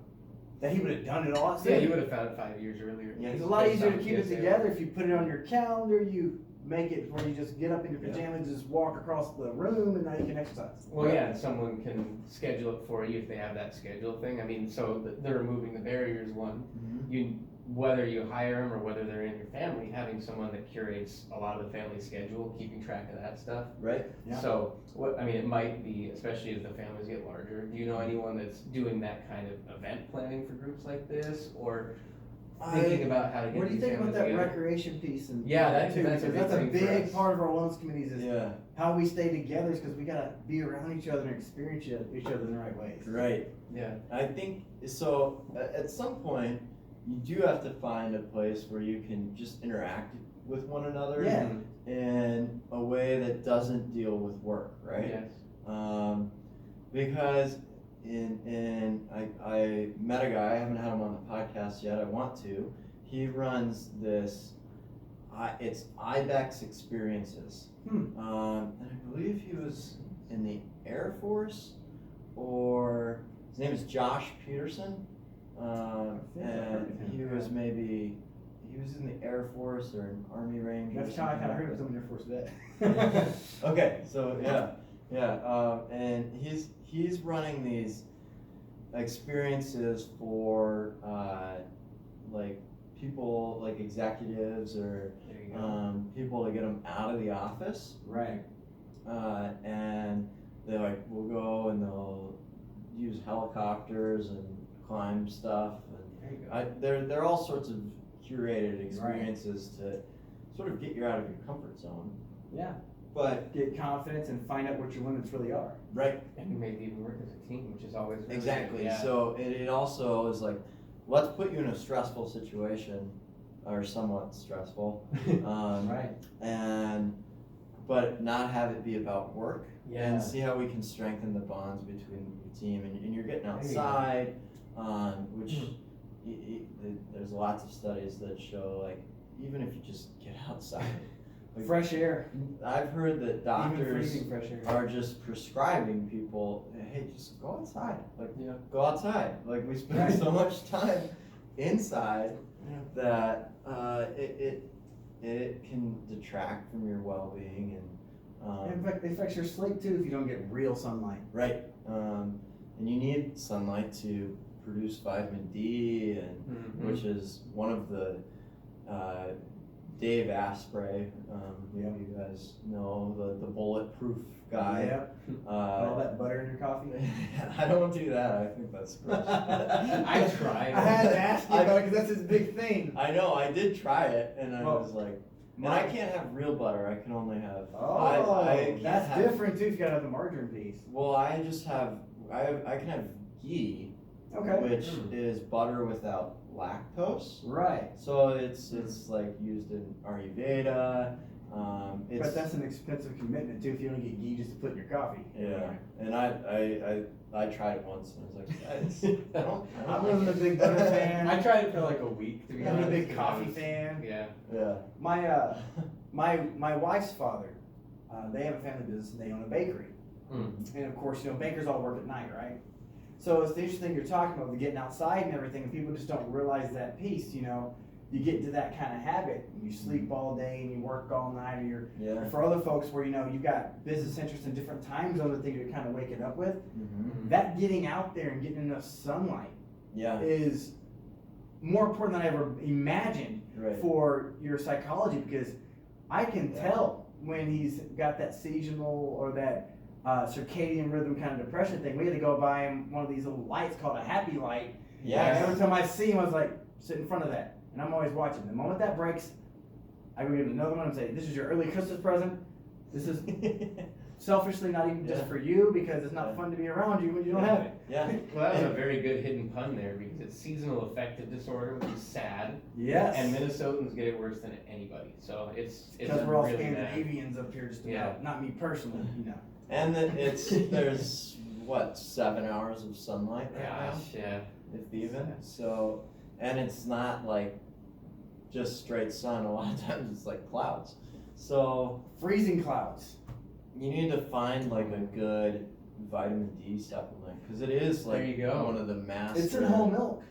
that he would have done it all. Yeah, you would have found it 5 years earlier. Yeah, It's a lot easier to Based on keep it PSA. together if you put it on your calendar, you make it where you just get up in your Yeah. pajamas, just walk across the room, and now you can exercise. Well, yeah, and someone can schedule it for you if they have that schedule thing. I mean, so they're removing the barriers. One, you whether you hire them or whether they're in your family, having someone that curates a lot of the family schedule, keeping track of that stuff. Right? Yeah. So, it might be, especially as the families get larger, do you know anyone that's doing that kind of event planning for groups like this, or thinking about how to get What do you these think about families that together? recreation piece? And Yeah, that too, that's a because big thing for us. part of our wellness committees is Yeah. how we stay together, is because we gotta be around each other and experience each other in the right ways. Right. Yeah. I think so. At some point, you do have to find a place where you can just interact with one another Yeah. in a way that doesn't deal with work, right? Yes. Because I met a guy. I haven't had him on the podcast yet. I want to. He runs this. It's IBEX Experiences. And I believe he was in the Air Force, or his name is Josh Peterson. And he was in the Air Force or an Army Ranger. That's kind of heard of some Air Force vet. Okay, so yeah, and he's running these experiences for like people, like executives or There you go. people to get them out of the office, Right. and they will go and they'll use helicopters and climb stuff, There you go. and there are all sorts of curated experiences to sort of get you out of your comfort zone. Yeah. But Get confidence and find out what your limits really are. right, And maybe even work as a team, which is always really exactly. good. Yeah. So it also is like, let's put you in a stressful situation, or somewhat stressful, Right. but not have it be about work. Yeah. And see how we can strengthen the bonds between your team, and you're getting There you go. outside, which there's lots of studies that show like even if you just get outside, like, Fresh air. I've heard that Even doctors freezing fresh air. are just prescribing people, hey, just go outside, like Yeah. go outside. Like we spend Right. so much time inside Yeah. that it can detract from your well-being In fact, it affects your sleep too if you don't get real sunlight. right, and you need sunlight to produce vitamin D, and Mhm. which is one of the Dave Asprey, you guys know the bulletproof guy. Yep. All that butter in your coffee. I don't do that. I think that's gross. I tried. I had to ask you about it because that's his big thing. I know. I did try it, and I Oh. was like, And I can't have real butter. I can only have. Oh, I can't that's have, different too. If you gotta have the margarine piece. Well, I just have. I can have ghee, Okay. which is butter without lactose. Right. So it's like used in Ayurveda. It's, But that's an expensive commitment too. If you only get ghee just to put in your coffee. yeah. And I tried it once and I was like, I don't I like wasn't a it. big butter fan. I tried it for like a week, to be I'm honest. a big and coffee I was- fan. Yeah. Yeah. My wife's father, they have a family business and they own a bakery. And of course, bakers all work at night, right? So it's the interesting thing you're talking about, the getting outside and everything, and people just don't realize that piece, you get into that kind of habit, and you sleep all day and you work all night, or Yeah. for other folks where, you've got business interests in different time zones and things you're kind of waking up with, Mm-hmm. that getting out there and getting enough sunlight Yeah. is more important than I ever imagined Right. for your psychology, because I can Yeah. tell when he's got that seasonal or that circadian rhythm kind of depression thing. We had to go buy him one of these little lights called a happy light. Yeah. And every time I see him, I was like, sit in front of that. And I'm always watching. The moment that breaks, I go get another one and say, this is your early Christmas present. This is selfishly not even just Yeah. for you, because it's not Yeah. fun to be around you when you don't have it. Yeah. Well, that was a very good hidden pun there, because it's seasonal affective disorder, which is sad. Yes. And Minnesotans get it worse than anybody. So it's Because we're all really bad. Scandinavians up here, just about. Yeah. Not me personally, And there's what, 7 hours of sunlight right now, Gosh, yeah. if even. So, and it's not like just straight sun. A lot of times it's like clouds. So Freezing clouds. you need to find like a good vitamin D supplement, because it is like There you go. one of the master. It's in whole milk.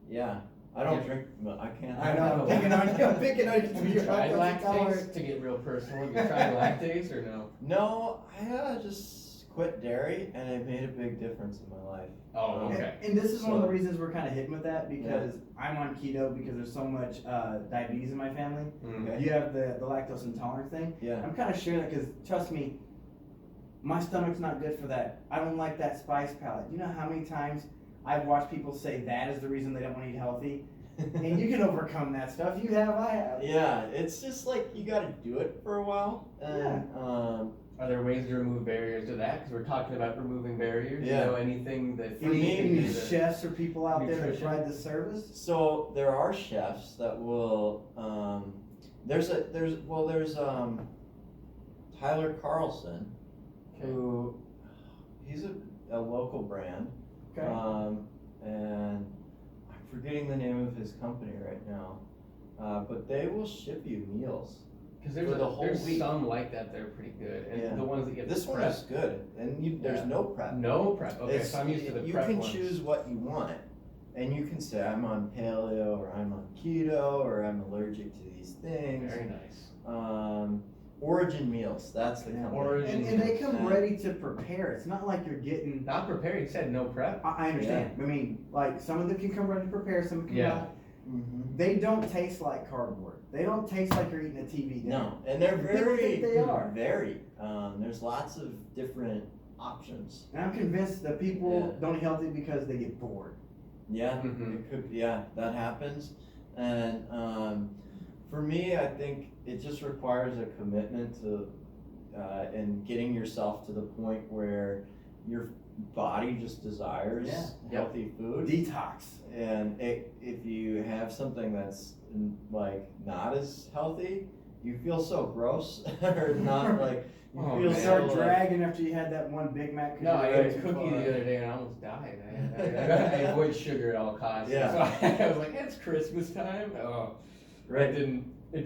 Yeah, I don't Yeah. drink. I can't. I know. I'm picking on you. I'm picking on you. Have you You're tried lactose lactase? intolerant. To get real personal, have you tried lactase or no? No, I just quit dairy, and it made a big difference in my life. Oh, okay. And this is one of the So- reasons we're kind of hitting with that, because I'm on keto because there's so much diabetes in my family. Okay. You have the lactose intolerance thing. Yeah. I'm kind of sharing that because, trust me, my stomach's not good for that. I don't like that spice palette. You know how many times I've watched people say that is the reason they don't want to eat healthy? And you can overcome that stuff. You have, I have. Yeah, it's just like you got to do it for a while, and Are there ways to remove barriers to that? Because we're talking about removing barriers. Yeah. You know, anything that For Any, me, any do to- chefs or people out there that nutrition. provide this service? so there are chefs that will. There's Tyler Carlson, who he's a local brand, Okay. and I'm forgetting the name of his company right now, but they will ship you meals. Because For the whole week. some like that, they're pretty good. And Yeah. the ones that get This the one prep, is good, and there's Yeah. no prep. no prep. Okay, It's- so I'm used to the you prep can ones. choose what you want, and you can say I'm on paleo, or I'm on keto, or I'm allergic to these things. Very nice. Origin Meals, that's the Yeah. company. Origin And they come And- ready to prepare. It's not like you're getting. Not prepared. You said no prep. I understand. I mean, like some of them can come ready to prepare, some can Yeah. not. Mhm. They don't taste like cardboard. They don't taste like you're eating a TV dinner. No, and they're People very think they are. varied. There's lots of different options. And I'm convinced that people Yeah. don't eat healthy because they get bored. Yeah, Mhm. it could. Yeah, that happens. And for me, I think it just requires a commitment to and getting yourself to the point where your body just desires Yeah. healthy food. Detox. And if you have something that's like not as healthy, you feel so gross, or not like you Oh, feel You man. so start like, dragging after you had that one Big Mac. 'cause No, you I were ate a too cookie far. the other day and I almost died. I avoid sugar at all costs. Yeah. So I was like, it's Christmas time. Oh, Right. It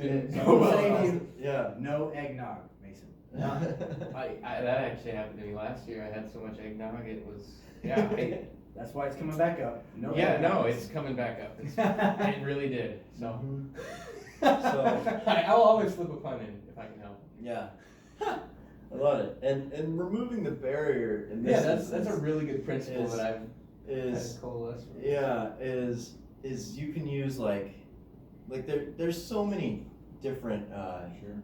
didn't Yeah. go well. Saying Yeah. No eggnog, Mason. That actually happened to me last year. I had so much eggnog, it was, yeah. That's why it's coming back up. No Yeah, eggnog. no, it's coming back up. It really did. So, Mhm. I'll always slip a pun in if I can help. Yeah. I love it. And removing the barrier in this Yeah, that's a instance really good principle is- that I've is had coalesced with. yeah, is you can use like there's so many different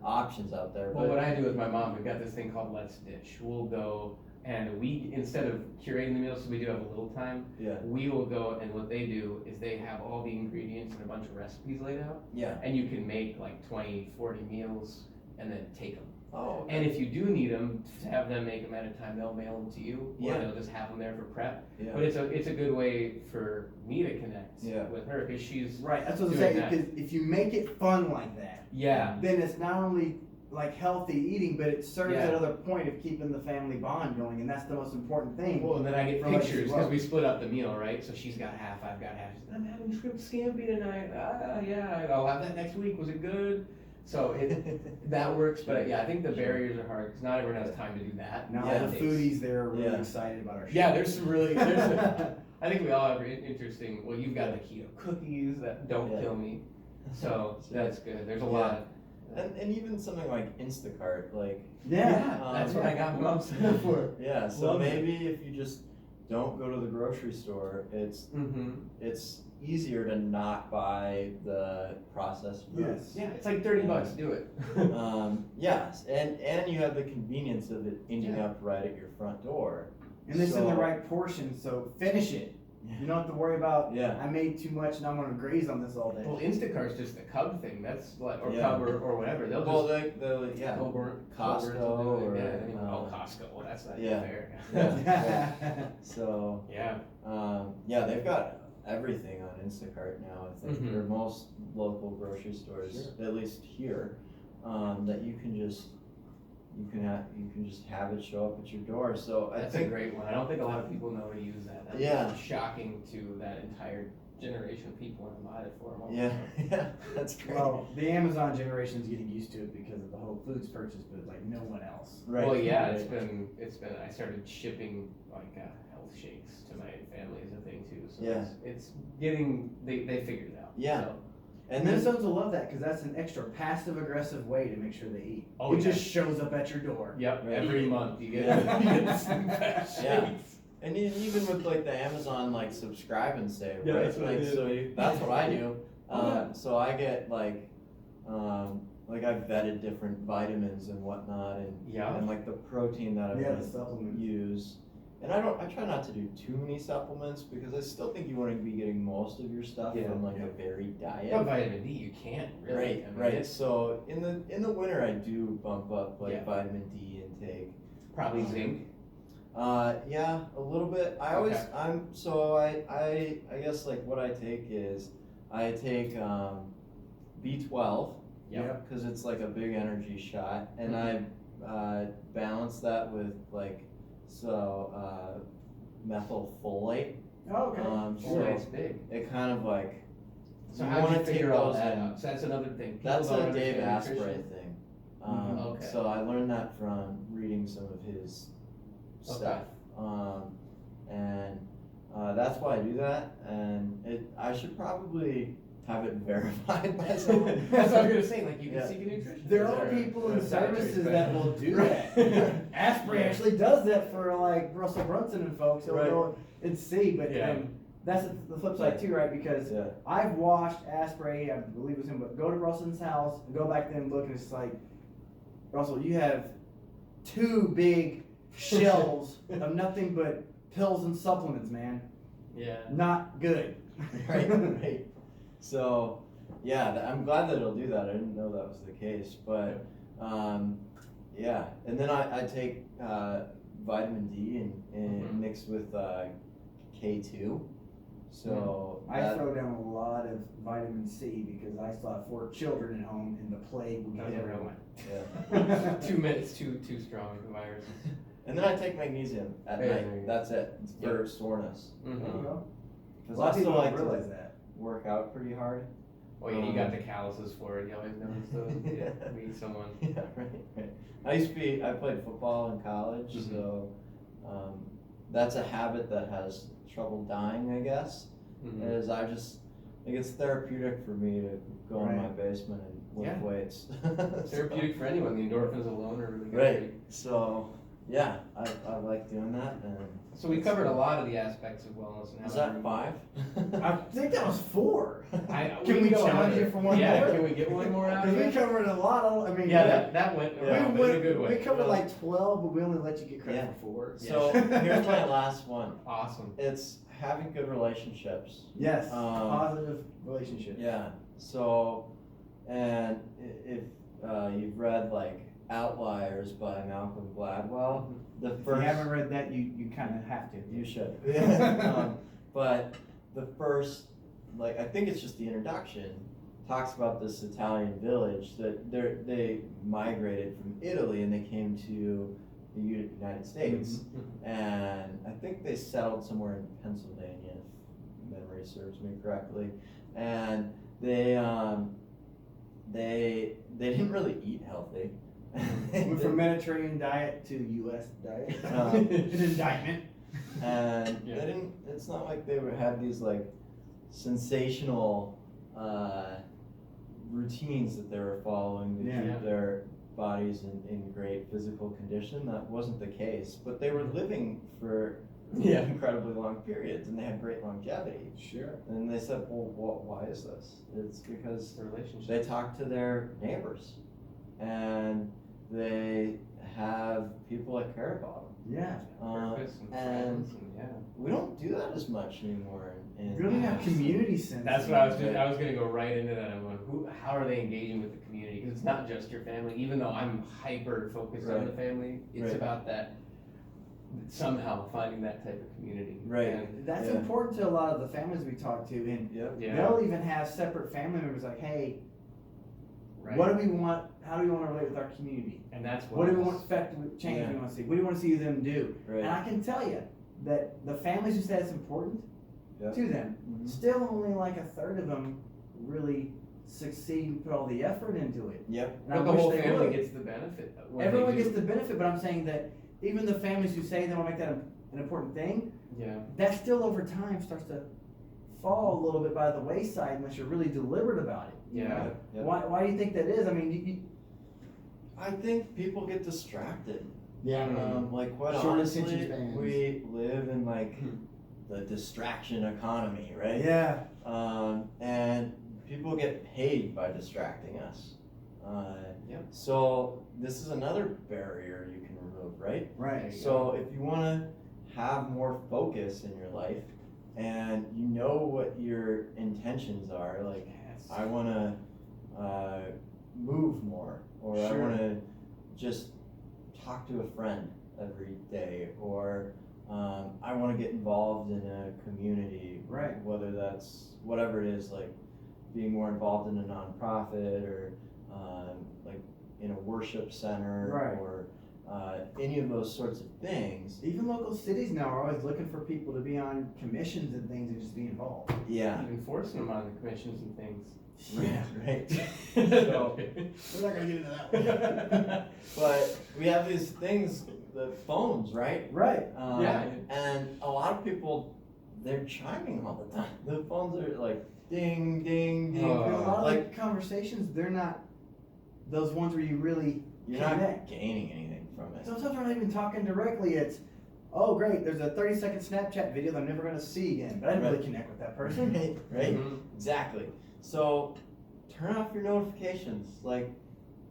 options out there. Well, But what I do with my mom, we've got this thing called Let's Dish. We'll go And we, instead of curating the meals, so we do have a little time, Yeah. we will go, and what they do is they have all the ingredients and a bunch of recipes laid out. Yeah. And you can make like 20, 40 meals and then take them. Oh. And if you do need them, to have them make them at a time, they'll mail them to you, or Yeah. they'll just have them there for prep. Yeah. But it's a good way for me to connect Yeah. with her, because she's Right, that's what I'm doing saying, that. because if you make it fun like that, Yeah. then it's not only like healthy eating, but it serves Yeah. that other point of keeping the family bond going, and that's the most important thing. Well, and then I get From us pictures, as well. because we split up the meal, right? So she's got half, I've got half. She's like, I'm having shrimp scampi tonight. Yeah, I'll have that next week. Was it good? So that works, but yeah, I think the barriers are hard, because not everyone has time to do that. Now Yeah. all the foodies there are really Yeah. excited about our show. Yeah, there's some really, I think we all have interesting, well, you've got the keto cookies that don't Yeah. kill me. So Yeah. that's good. There's a Yeah. lot. And even something like Instacart, like Yeah. That's what I got my mom set for. yeah. So Love it. maybe if you just don't go to the grocery store, Mm-hmm. it's easier to not buy the processed foods. Yes. Yeah, it's like $30. Do it. Yes, and you have the convenience of it ending Yeah. up right at your front door. And it's in the So- right portion, so finish it. You don't have to worry about, Yeah. I made too much and I'm gonna graze on this all day. Well, Instacart's just a Cub thing. That's like, or Yeah. Cub or whatever. They'll Well, just yeah. Costco Costco or, yeah, oh uh, Costco. Well, that's not yeah. fair. Yeah. So Yeah. yeah, they've got everything on Instacart now. I think Mhm. or most local grocery stores, at least here, that you can just have it show up at your door. So I That's a think great one. I don't think a lot of people know to use that. That's Yeah. shocking to that entire generation of people when I bought it for them. yeah, that's great. Well, the Amazon generation is getting used to it because of the Whole Foods purchase, but like no one else. Right. Well, yeah, right. it's been. I started shipping like health shakes to my family as a thing too. So Yeah. it's getting they figured it out. Yeah. So. And Minnesotans will love that because that's an extra passive aggressive way to make sure they eat. Oh, it yeah. just shows up at your door. Yep. Right. Every month you get Yeah. you get some fast Yeah. shakes. And even with like the Amazon like subscribe and save, Yeah, right? that's what I like did. so that's what I do. Oh, yeah. So I get like I've vetted different vitamins and whatnot Yeah. and like the protein that I Yeah, the would supplements. use. And I try not to do too many supplements because I still think you want to be getting most of your stuff Yeah. from like Yeah. a varied diet. But vitamin D, you can't really. Right, I mean, right. It's So in the winter I do bump up like Yeah. vitamin D intake. probably zinc. Yeah, a little bit. I always Okay. I guess like what I take is I take B12 Yep. because it's like a big energy shot, and Mhm. I balance that with like methylfolate. Oh, okay. So Folate's big. it kind of like So you how do wanna you take figure all those that in. out? So that's another thing. People That's don't a Dave understand Asprey nutrition. thing. Okay. So I learned that from reading some of his stuff. And that's why I do that. And I should probably have it verified by someone. That's what I was gonna say. Like you can Yeah. see a nutrition. There are people in services that will do that. Yeah. Asprey actually does that for like Russell Brunson and folks. He'll Right. go and see, but Yeah. that's the flip side too, right? Because Yeah. I've watched Asprey, I believe it was him, but go to Russell's house and go back there and look, and it's like, Russell, you have 2 big shelves of nothing but pills and supplements, man. Yeah. Not good. Right, right. So, yeah, I'm glad that it'll do that. I didn't know that was the case, but yeah. And then I take vitamin D and Mhm. mixed with K2. So I that- throw down a lot of vitamin C because I still have 4 children at home and the plague will get That's a real everyone. yeah. 2 minutes too strong for viruses. And then I take magnesium at There you night. go. That's it. It's for soreness. Mhm. There you go. A Because lot I of still people like don't realize to that. work out pretty hard. Oh yeah, you got the calluses for it. You always notice those. Yeah, meet someone. Yeah, right. I played football in college, Mhm. so that's a habit that has trouble dying, I guess. Mhm. Is I think it's therapeutic for me to go in my Right. basement and lift Yeah. weights. It's therapeutic for anyone. The endorphins alone are really good. Right. So yeah, I like doing that, and So we covered a lot of the aspects of wellness and how is that everyone- 5? I think that was 4. Can we go challenge another- you for one yeah, more? can we get one more out Because of we it? covered a lot of, I mean. Yeah, that went Yeah. around, but in a good way. We covered like 12, but we only let you get credit Yeah. for 4. So here's my last one. Awesome. It's having good relationships. Yes, Um, positive relationship. Yeah. So, and if you've read like Outliers by Malcolm Gladwell, the If you first haven't read that, you kind of have to. you should. But the first, like, I think it's just the introduction, talks about this Italian village that they migrated from Italy and they came to the United States, and I think they settled somewhere in Pennsylvania, if memory serves me correctly, and they didn't really eat healthy. Went from Mediterranean diet to U.S. diet. Um, An indictment. And Yeah. they didn't. It's not like they had these like sensational routines that they were following to Yeah. keep their bodies in great physical condition. That wasn't the case, but they were living for Yeah. incredibly long periods, and they had great longevity. Sure. And they said, "Well, why is this?" It's because The relationship. they talk to their neighbors, and they have people that care about them. Yeah. Purpose and and friends and, yeah. we don't do that as much anymore. In Really have community sense. That's what I was doing. I was gonna go right into that. I'm going, how are they engaging with the community? Because it's not just your family. Even though I'm hyper focused on Right. the family, it's Right. about that somehow finding that type of community. Right. And, That's Yeah. important to a lot of the families we talk to, and Yep. yeah. they'll even have separate family members like, hey, Right. what do we want? How do we want to relate with our community? And that's What do we wellness. want effect change Yeah. we want to see? What do you want to see them do? Right. And I can tell you that the families who say it's important Yeah. to them, Mhm. still only like a third of them really succeed and put all the effort into it. Yep. And I But the wish whole they family would. gets the benefit. when they Everyone do. gets the benefit, but I'm saying that even the families who say they want to make that an important thing, Yeah. that still over time starts to fall a little bit by the wayside unless you're really deliberate about it. you Yeah. know? Yep. Why do you think that is? I mean, I think people get distracted. yeah. Like quite Short honestly, attention spans. we live in like the distraction economy, right? Yeah. And people get paid by distracting us. Yep. So this is another barrier you can remove, right? Right. So if you want to have more focus in your life, and you know what your intentions are, like Yes. I want to move more, or I Sure. want to just talk to a friend every day, or I want to get involved in a community, Right. whether that's whatever it is, like being more involved in a nonprofit, or like in a worship center, Right. or any of those sorts of things. Even local cities now are always looking for people to be on commissions and things and just be involved. Yeah. Even forcing them on the commissions and things. Yeah, right. So- We're not gonna get into that one. But we have these things, the phones, right? Right. Yeah. And a lot of people, they're chiming all the time. The phones are like ding, ding, ding. And a lot of like the conversations, they're not those ones where you really you're not connect. gaining anything from it. Sometimes we're not even talking directly. It's, oh great, there's a 30-second Snapchat video that I'm never gonna see again, but I didn't really Right. connect with that person. Right, right? Mhm. Exactly. So turn off your notifications. Like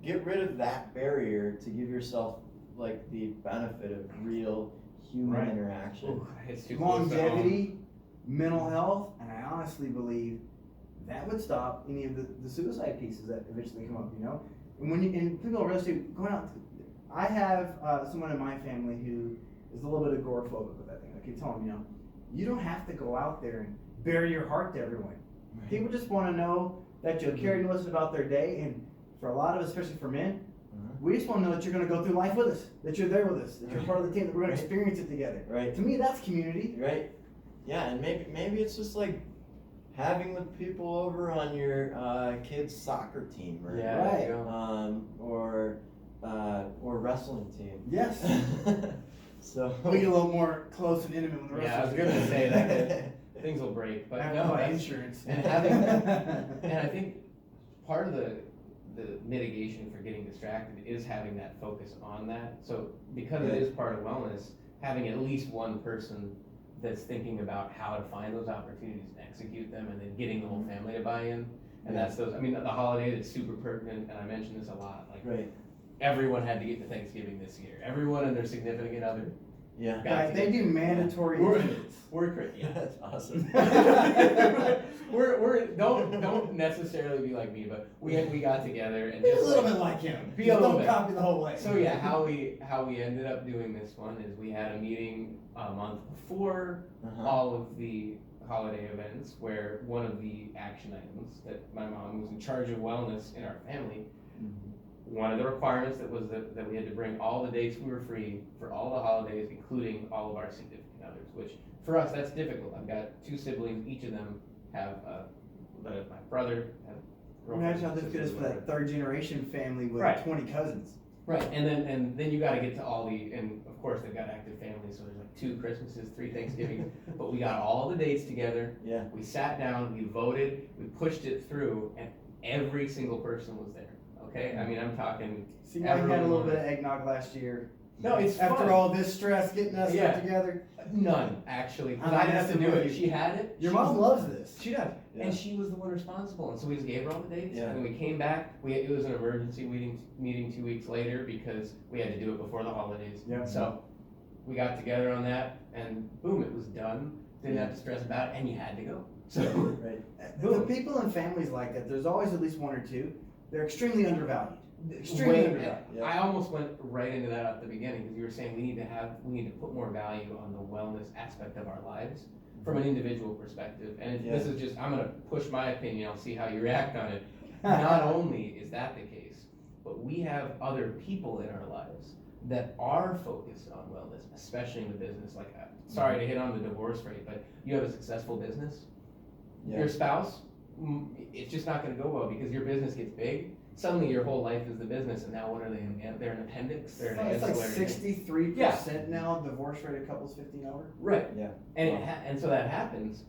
get rid of that barrier to give yourself like the benefit of real human Right. interaction. Ooh, it's too close to home. Longevity, mental health, and I honestly believe that would stop any of the suicide pieces that eventually come up, you know? And when you, and people really see, going out, I have someone in my family who is a little bit agoraphobic with that thing. I keep telling him, you know, you don't have to go out there and bare your heart to everyone. People just want to know that you'll care and listen about their day, and for a lot of us, especially for men, we just want to know that you're going to go through life with us, that you're there with us, that you're part of the team, that we're going to Right. experience it together. Right. To me, that's community. Right. Yeah, and maybe it's just like having the people over on your kids' soccer team, or Yeah, there you go. or wrestling team. Yes. So We get a little more close and intimate with the rest Yeah, I was of gonna us. say that. Things will break, but I no, buy that's- insurance. and having and I think part of the the mitigation for getting distracted is having that focus on that. So because it is part of wellness, having at least one person that's thinking about how to find those opportunities and execute them, and then getting the whole family to buy in. And that's those, I mean, the holidays, it's super pertinent, and I mention this a lot, like everyone had to get to Thanksgiving this year. Everyone and their significant other. Yeah. Right, they do mandatory attendance. Yeah. That's awesome. Don't necessarily be like me, but we got together and Be just a little bit like him. Be Just a little don't bit. copy the whole way. So yeah, how we ended up doing this one is we had a meeting a month before all of the holiday events, where one of the action items that my mom was in charge of wellness in our family, one of the requirements that we had to bring all the dates we were free for all the holidays, including all of our significant others, which for us, that's difficult. I've got 2 siblings, each of them have my brother has Imagine how difficult it is for that 3rd generation family with 20 cousins. Right, and then you gotta get to all and of course they've got active families, so there's like 2 Christmases, 3 Thanksgivings, but we got all the dates together. Yeah. We sat down, we voted, we pushed it through, and every single person was there, okay? I mean, I'm talking. See, I had a little bit of eggnog last year. No, it's after fun. all this stress getting us together. None, actually, because I'm I didn't have to do it. messing with She had it. Your mom loves this. She does, Yeah. and she was the one responsible, and so we just gave her all the dates, Yeah. and then we came back. It was an emergency meeting 2 weeks later because we had to do it before the holidays. Yeah. So we got together on that, and boom, it was done. Didn't have to stress about it, and you had to go. So The people in families like that, there's always at least 1 or 2. They're extremely undervalued. Extremely undervalued. I almost went right into that at the beginning because you were saying we need to put more value on the wellness aspect of our lives from an individual perspective. And this is just, I'm gonna push my opinion. I'll see how you react on it. Not only is that the case, but we have other people in our lives that are focused on wellness, especially in the business. Like, sorry to hit on the divorce rate, but you have a successful business. Your spouse, it's just not gonna go well because your business gets big. Suddenly your whole life is the business, and now what are they? They're an appendix. They're an It's like ancillary. 63% now. Divorce rate of couples 15 over. Right. Yeah. And so that happens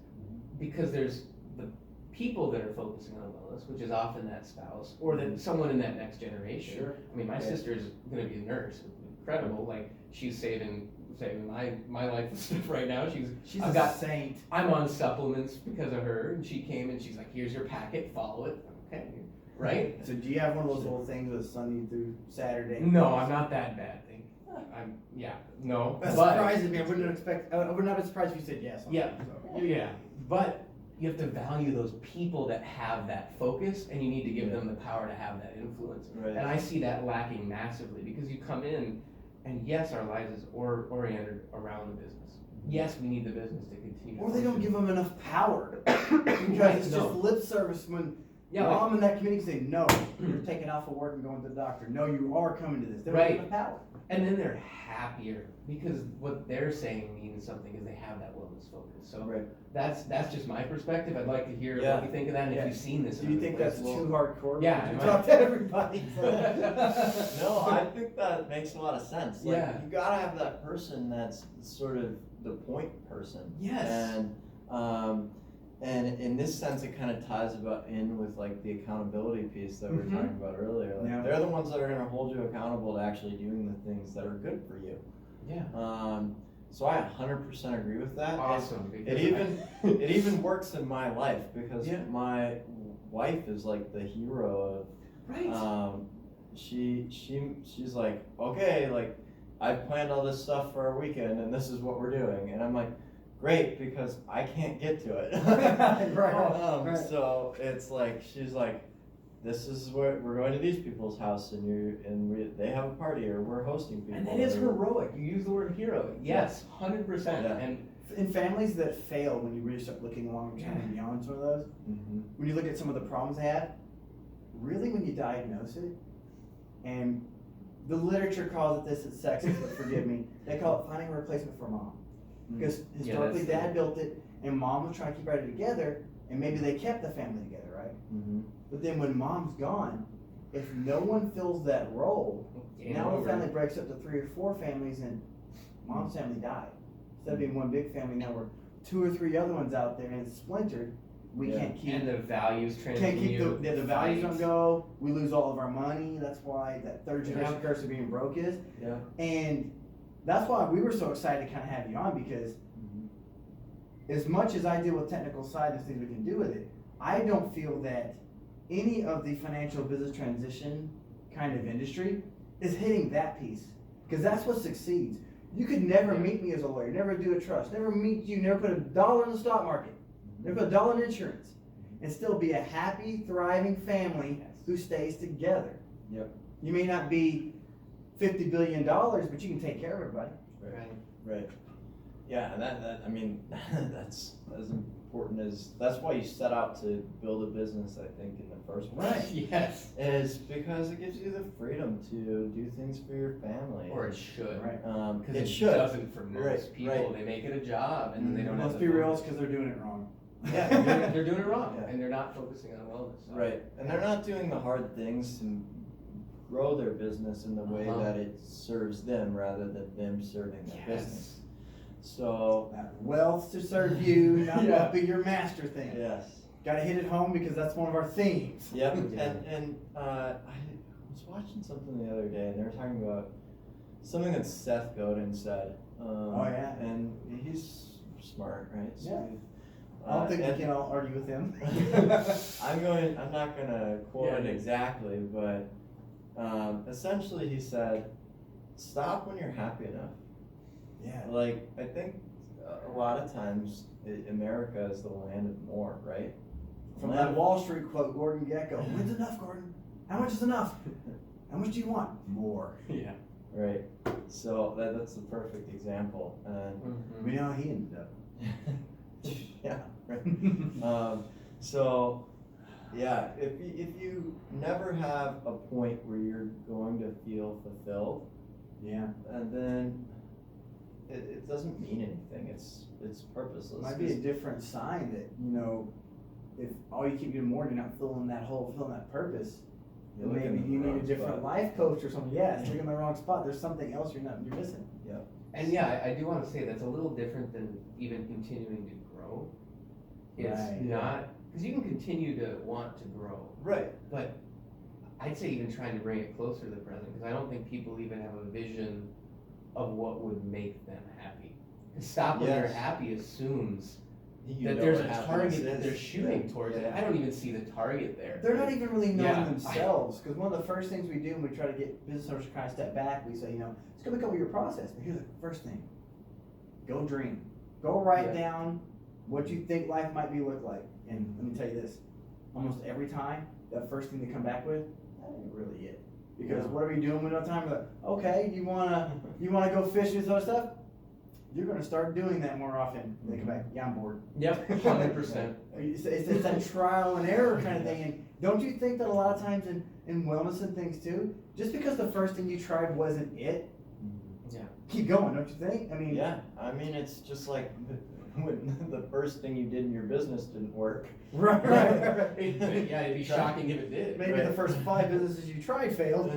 because there's the people that are focusing on wellness, which is often that spouse or that someone in that next generation. Sure. I mean, my sister's gonna be a nurse. Incredible. Like, she's saving my life and stuff right now. She's I've a got saint. I'm on supplements because of her, and she came and she's like, "Here's your packet. Follow it." Okay. Right? So do you have one of those little things with Sunday through Saturday? No, I'm not that bad. No. That But surprises me. I would not be surprised if you said yes. on Yeah, that, so. yeah, but you have to value those people that have that focus, and you need to give them the power to have that influence. Right. And I see that lacking massively because you come in, and yes, our lives is oriented around the business. Yes, we need the business to continue. Or they don't give them enough power. Right, Because it's no. just lip service when mom and that committee say, no, you're taking off of work and going to the doctor. No, you are coming to this. They don't give them the power. And then they're happier because what they're saying means something because they have that wellness focus. So that's just my perspective. I'd like to hear what you think of that and if you've seen this. Do you think that's too hardcore? Yeah. You talk to everybody. No, I think that makes a lot of sense. Like, Yeah. you gotta have that person that's sort of the point person. Yes. And in this sense, it kind of ties in with like the accountability piece that we were talking about earlier. Like, they're the ones that are going to hold you accountable to actually doing the things that are good for you. Yeah. So I 100% agree with that. Awesome. It even works in my life because my wife is like the hero of. She's like, okay, like I've planned all this stuff for our weekend and this is what we're doing, and I'm like, great, because I can't get to it. Right. So it's like she's like, this is where we're going to these people's house, and they have a party, or we're hosting people. And that is heroic. You use the word hero. Yes, 100%. Yeah. And in families that fail, when you really start looking long term and beyond some of those, when you look at some of the problems they have, really when you diagnose it, and the literature calls it this, it's sexist, but forgive me, they call it finding a replacement for mom. Because historically dad built it, and mom was trying to keep everybody together, and maybe they kept the family together, right? But then when mom's gone, if no one fills that role, now the family breaks up to 3 or 4 families, and mom's family died. Instead of being one big family, now we're 2 or 3 other ones out there, and it's splintered. We Yeah. can't keep And the values can't keep transmute. the values don't go. We lose all of our money. That's why that third generation curse of being broke is. Yeah. And that's why we were so excited to kind of have you on, because as much as I deal with technical side and things we can do with it, I don't feel that any of the financial business transition kind of industry is hitting that piece, because that's what succeeds. You could never meet me as a lawyer, never do a trust, never meet you, never put $1 in the stock market, never put $1 in insurance, and still be a happy, thriving family who stays together. Yep. You may not be $50 billion, but you can take care of everybody. Right. Yeah, and that I mean, that's as important as, that's why you set out to build a business, I think, in the first place. Right. Yes. Is because it gives you the freedom to do things for your family. Or it should. Right. Because It it should. doesn't for most Right, people. right. They make it a job and then they don't have Let's the be real, focus. it's because they're doing it wrong. Yeah, they're doing it wrong, Yeah. and they're not focusing on wellness. So. Right, and they're not doing the hard things to grow their business in the way that it serves them rather than them serving their business. So, Wealth to serve you, not Yeah. wealth be your master thing. yes. Gotta hit it home because that's one of our themes. Yep, Yeah. and I was watching something the other day, and they were talking about something that Seth Godin said. Oh, yeah. And he's smart, right? Yeah. I don't think and we can all argue with him. I'm not gonna quote it exactly, but essentially he said, stop when you're happy enough. Yeah. Like, I think a lot of times America is the land of more, right? From that Wall Street quote, Gordon Gekko, when's enough, Gordon? How much is enough? How much do you want? More. Yeah. Right. So that's the perfect example. And We know how he ended up. yeah, right. So, yeah, if you never have a point where you're going to feel fulfilled, Yeah. and then it doesn't mean anything. It's purposeless. Might be a different sign that, you know, if all you keep doing more, you're not filling that hole, filling that purpose. You're Then looking maybe in you the need a wrong different spot. life coach or something. Yeah, it's looking in the wrong spot. There's something else you're missing. And yeah, I do want to say that's a little different than even continuing to grow. It's Right. not, because you can continue to want to grow, Right. but I'd say even trying to bring it closer to the present, because I don't think people even have a vision of what would make them happy. 'Cause stop when you're Yes. happy assumes You that know there's what a happiness target that is. they're shooting towards. Yeah. And I don't even see the target there. They're not even really knowing Yeah. themselves, because one of the first things we do when we try to get business owners to kind of step back, we say, you know, it's gonna become your process. But here's the first thing: go dream. Go write Yeah. down what you think life might be look like. And let me tell you this: almost every time, that first thing they come back with, that ain't really it. Because Yeah. what are we doing with no time? We're like, okay, you wanna go fishing and other stuff? You're gonna start doing that more often. They come back, yeah, I'm bored. Yep, 100%. It's that trial and error kind of thing. And don't you think that a lot of times in wellness and things too, just because the first thing you tried wasn't it, Yeah. keep going, don't you think? I mean, Yeah, I mean, it's just like when the first thing you did in your business didn't work. right. Yeah, it'd be shocking if it did. Maybe Right. the first 5 businesses you tried failed.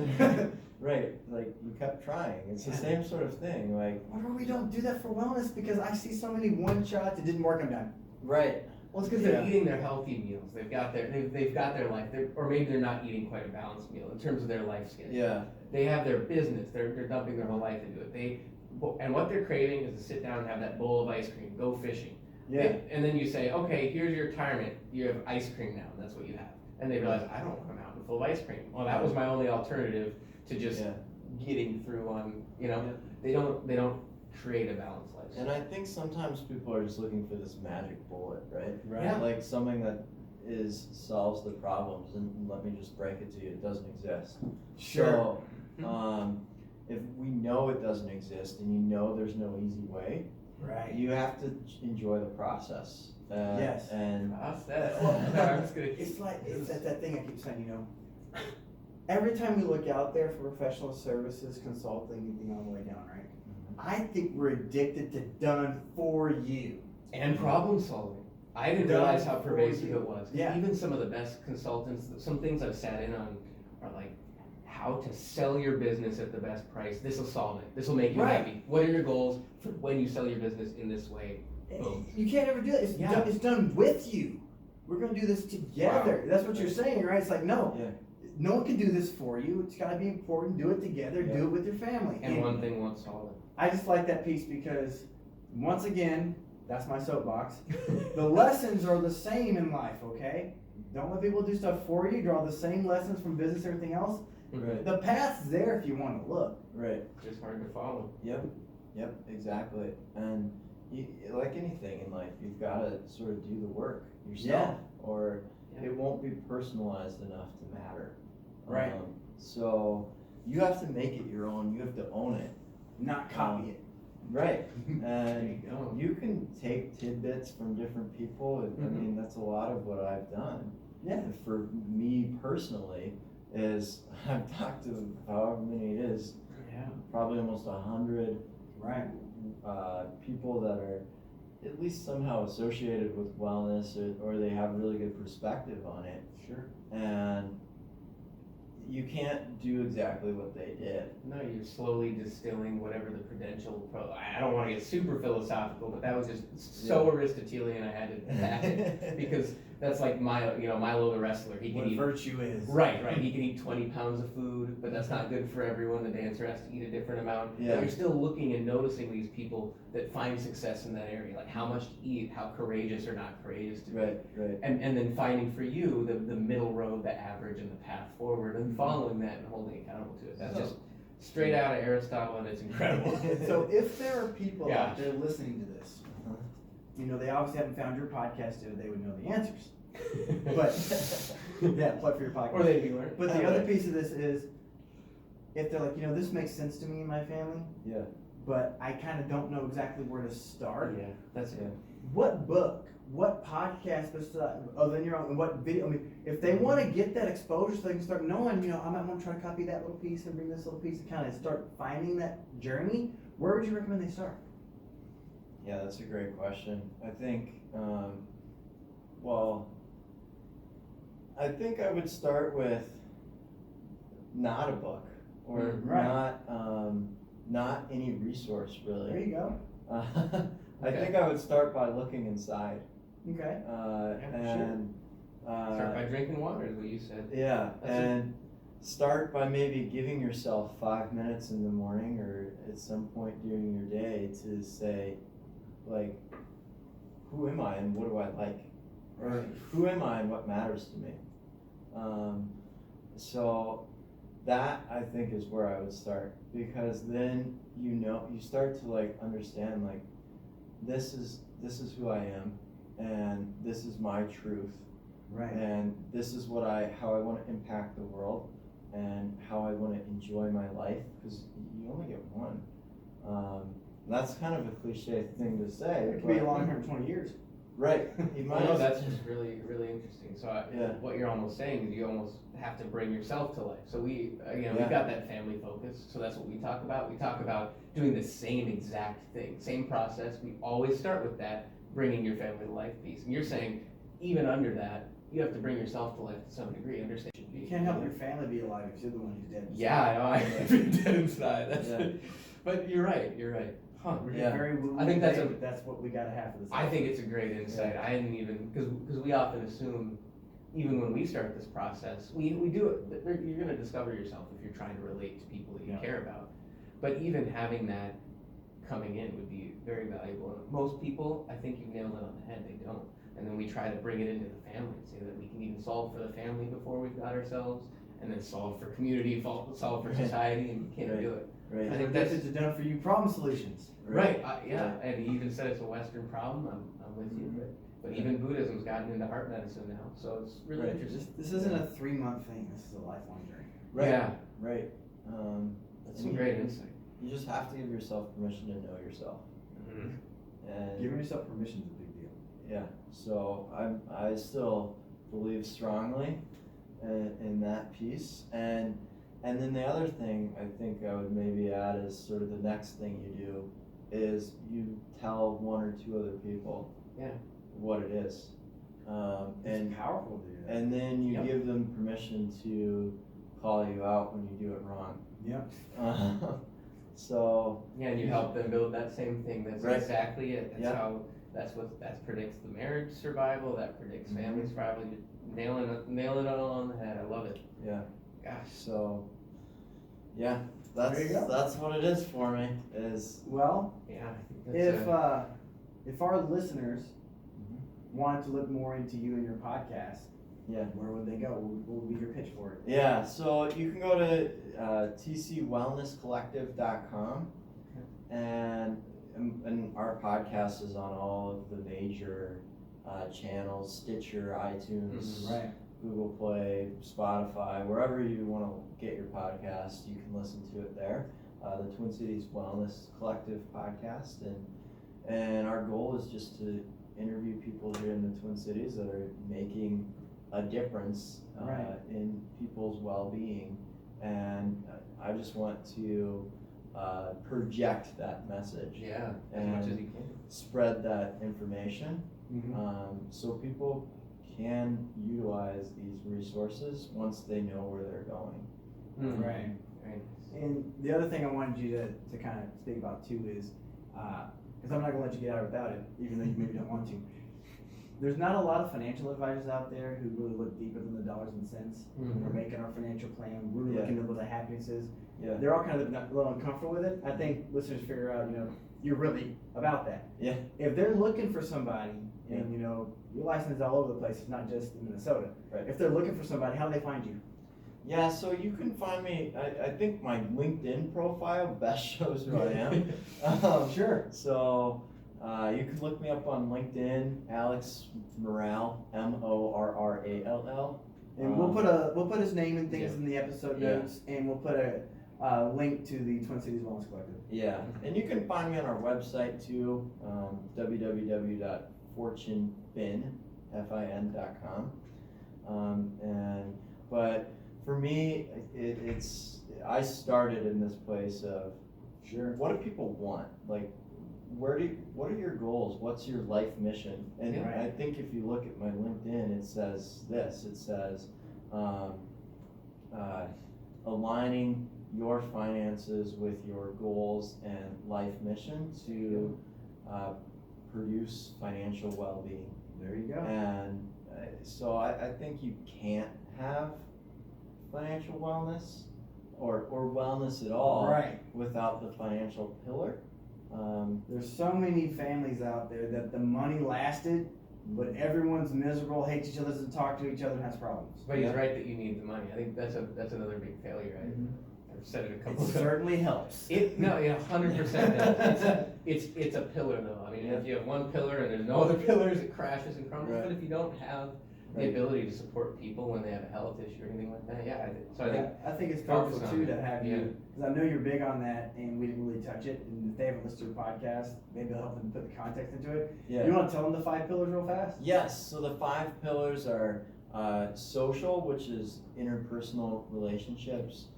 Right, like you kept trying. It's the same sort of thing. Like, Why we don't do that for wellness? Because I see so many one shots that didn't work. I'm done. right, Well, it's because they're eating their healthy meals. They've got their life, or maybe they're not eating quite a balanced meal in terms of their life schedule. yeah, They have their business. They're dumping their whole life into it. And what they're craving is to sit down and have that bowl of ice cream, go fishing. Yeah. And then you say, okay, here's your retirement. You have ice cream now, and that's what you have. And they realize, I don't want a mountain full of ice cream. Well, that was my only alternative to just yeah. getting through on, Yeah. they don't create a balanced lifestyle. And I think sometimes people are just looking for this magic bullet, right? Right. Yeah. Like something that solves the problems, and let me just break it to you, it doesn't exist. Sure. So, if we know it doesn't exist and you know there's no easy way, Right. you have to enjoy the process. Yes. And Process. I'm just gonna It's like it's that thing I keep saying, you know. Every time we look out there for professional services, consulting, anything on the way down, right? I think we're addicted to done for you. And problem solving. I didn't Done realize how for pervasive you. it was. Yeah. Even some of the best consultants, some things I've sat in on are like, how to sell your business at the best price. This will solve it. This will make you Right. happy. What are your goals for when you sell your business in this way? Boom. You can't ever do that. Yeah. It's done with you. we're going to do this together. Wow. That's what you're saying, right? It's like, no, Yeah. no one can do this for you. It's got to be important. Do it together. Yeah. Do it with your family. And one thing won't solve it. I just like that piece because, once again, that's my soapbox. The lessons are the same in life, okay? Don't let people do stuff for you. Draw the same lessons from business and everything else. Right. The path's there if you want to look. Right. Just hard to follow. Yep, exactly. And like anything in life, you've got to sort of do the work yourself, or Yeah. it won't be personalized enough to matter. Right. So you have to make it your own. You have to own it. Not copy it. Right. There And you go. you can take tidbits from different people. I mean, that's a lot of what I've done. Yeah. For me personally, is I've talked to however many it is, Yeah. probably almost 100 Right. people that are at least somehow associated with wellness, or they have really good perspective on it. Sure. And you can't do exactly what they did. No, you're slowly distilling whatever the I don't want to get super philosophical, but that was just so Aristotelian. I had to add it because that's like Milo the wrestler. He can What eat virtue is. right. He can eat 20 pounds of food, but that's not good for everyone. The dancer has to eat a different amount. Yeah. But you're still looking and noticing these people that find success in that area, like how much to eat, how courageous or not courageous to be. Right. And then finding for you the middle road, the average, and the path forward, and following that and holding accountable to it. That's just straight out of Aristotle, and it's incredible. So if there are people Yeah. out there listening to this, they obviously haven't found your podcast yet, they would know the answers. But yeah, plug for your podcast. Or they'd be learning. But the other piece of this is, if they're like, this makes sense to me and my family, Yeah. but I kind of don't know exactly where to start. Yeah, that's it. What book, what podcast, other than your own, and what video? I mean, if they want to get that exposure, so they can start knowing, I might want to try to copy that little piece and bring this little piece and kind of start finding that journey. Where would you recommend they start? Yeah, that's a great question. I think, I think I would start with not a book, or Right. not any resource really. There you go. I think I would start by looking inside. Okay. And Start by drinking water, is what you said. yeah, That's and start by maybe giving yourself 5 minutes in the morning or at some point during your day to say, like, who am I and what do I like? Or who am I and what matters to me? So that, I think, is where I would start, because then you start to like understand, like, this is who I am, and this is my truth, Right. and this is how I want to impact the world, and how I want to enjoy my life, because you only get one. That's kind of a cliche thing to say. It could be a long term, 20 years. Right. You might No, that's just really, really interesting. So Yeah. what you're almost saying is you almost have to bring yourself to life. So we've Yeah. got that family focus. So that's what we talk about. We talk about doing the same exact thing, same process. We always start with that, bringing your family to life piece. And you're saying even under that, you have to bring yourself to life to some degree. Understand? You can't help your family be alive if you're the one who's dead. Yeah, I know. I'm dead inside. That's Yeah. it. But you're right. Huh. We're Yeah. very woo-woo I think that's today, a- but that's what we gotta have for this. I think it's a great insight. I hadn't even, because we often assume, even when we start this process, we do it, you're gonna discover yourself if you're trying to relate to people that you Yeah. care about. But even having that coming in would be very valuable. And most people, I think you nailed it on the head, they don't. And then we try to bring it into the family, say that we can even solve for the family before we've got ourselves, and then solve for community, solve for society, and you can't Right. do it. Right. I think that's that's- it's done for you problem solutions. Right, yeah, and he even said it's a Western problem, I'm with you, but even Buddhism's gotten into heart medicine now, so it's really Right. interesting. This isn't a 3-month thing, this is a lifelong journey. Right. Yeah. Right. That's some great insight. You just have to give yourself permission to know yourself. And Giving yourself permission is a big deal. yeah, so I still believe strongly in that piece, and then the other thing I think I would maybe add is sort of the next thing you do is you tell 1 or 2 other people what it is, and It's powerful to do that. and then you Yep. give them permission to call you out when you do it wrong. Yep. So Yeah, and you help them build that same thing. That's Right. exactly it. That's Yeah. how. That predicts the marriage survival. That predicts Mhm. family survival. You're nailing it all on the head. I love it. yeah, Gosh. so yeah, There you go. that's what it is for me. Is Well, Yeah. I think that's, if our listeners wanted to look more into you and your podcast, yeah. where would they go? What would be your pitch for it? Yeah, so you can go to tcwellnesscollective.com and our podcast is on all of the major channels, Stitcher, iTunes, Right. Google Play, Spotify, wherever you want to get your podcast, you can listen to it there. The Twin Cities Wellness Collective podcast, and our goal is just to interview people here in the Twin Cities that are making a difference Right. in people's well-being, and I just want to project that message yeah, as much as you can. spread that information Mm-hmm. so people can utilize these resources once they know where they're going. Right. Right. And the other thing I wanted you to kind of speak about too is, because I'm not gonna let you get out without it, even though you maybe don't want to. There's not a lot of financial advisors out there who really look deeper than the dollars and cents. When we're making our financial plan, we're really Yeah. looking at what the happiness is. Yeah. They're all kind of a little uncomfortable with it. I think listeners figure out, you're really about that. Yeah. If they're looking for somebody, and your license is all over the place, it's not just in Minnesota. Right. If they're looking for somebody, how do they find you? Yeah, so you can find me, I think my LinkedIn profile best shows who I am. Sure. So you can look me up on LinkedIn, Alex Morrall, Morrall. And we'll put his name and things Yeah. in the episode Yeah. notes, and we'll put a link to the Twin Cities Wellness Collective. Yeah, and you can find me on our website too, www.fortunefin.com. But for me, I started in this place of, Sure. what do people want? Like, what are your goals? What's your life mission? And Yeah. I think if you look at my LinkedIn, it says this. It says aligning your finances with your goals and life mission to produce financial well-being. There you go. And so I think you can't have financial wellness or wellness at all Right. without the financial pillar. There's so many families out there that the money lasted, but everyone's miserable, hates each other, doesn't talk to each other, and has problems. But he's Yeah. right that you need the money. I think that's another big failure. I've said it a It couple of times. certainly helps. No, yeah, 100% does. It's a pillar though. I mean, if you have one pillar and there's no other pillars, it crashes and crumbles. Right. But if you don't have the Right. ability to support people when they have a health issue or anything like that, yeah. So I think I think it's focus powerful on too it. to have Yeah. you, because I know you're big on that, and we didn't really touch it. And if they haven't listened to your podcast, maybe it'll help them put the context into it. Yeah. You want to tell them the 5 pillars real fast? Yes, so the 5 pillars are social, which is interpersonal relationships,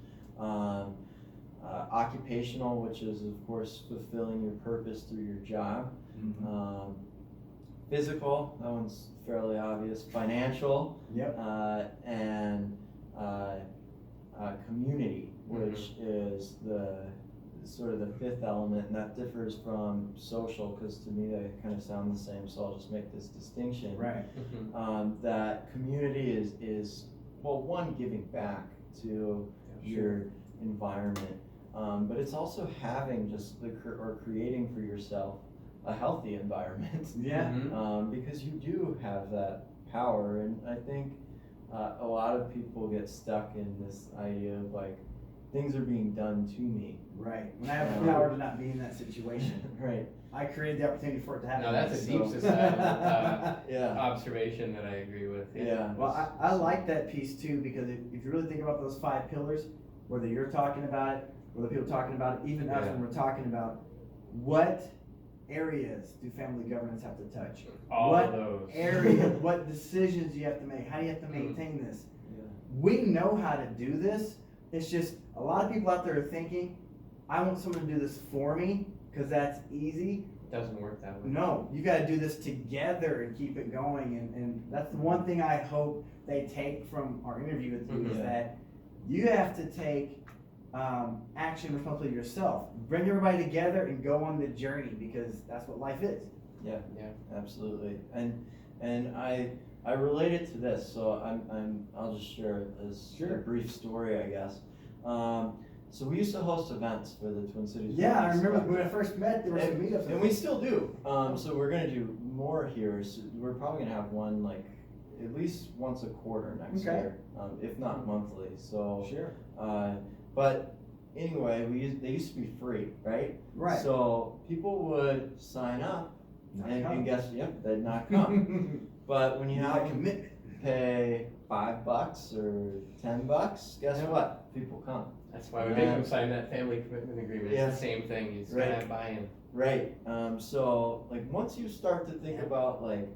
occupational, which is of course fulfilling your purpose through your job, physical, that one's fairly obvious, financial, Yep. and community, which is the sort of the 5th element, and that differs from social, because to me they kind of sound the same, so I'll just make this distinction. Right. That community is well, one, giving back to your environment, but it's also having just or creating for yourself a healthy environment. Yeah. Because you do have that power, and I think a lot of people get stuck in this idea of like, things are being done to me. Right. When I have the power to not be in that situation, Right. I created the opportunity for it to happen. No, that's a So- deep societal Yeah. observation that I agree with. Yeah. Well, I like that piece too, because if you really think about those 5 pillars, whether you're talking about it, whether people are talking about it, even us Yeah. when we're talking about what areas do family governance have to touch? All what of those. area, what decisions do you have to make? How do you have to maintain this? We know how to do this. It's just a lot of people out there are thinking, I want someone to do this for me because that's easy. It doesn't work that way. No, you got to do this together and keep it going. And that's the one thing I hope they take from our interview with you is Mhm. that you have to take action responsibility yourself. Bring everybody together and go on the journey, because that's what life is. Yeah, absolutely. And I relate it to this, so I'll just share it as a brief story, I guess. So we used to host events for the Twin Cities. Yeah, I remember when I first met, there were some meetups. And we still do. So we're gonna do more here. So we're probably gonna have one like at least once a quarter next year, if not monthly. So sure. But anyway, they used to be free, right? Right. So people would sign up and guess, they'd not come. But when you have to commitment, pay $5 or $10, guess what? People come. That's why we make them sign that family commitment agreement. It's the same thing. You just gotta have buy-in. Right. So like once you start to think about like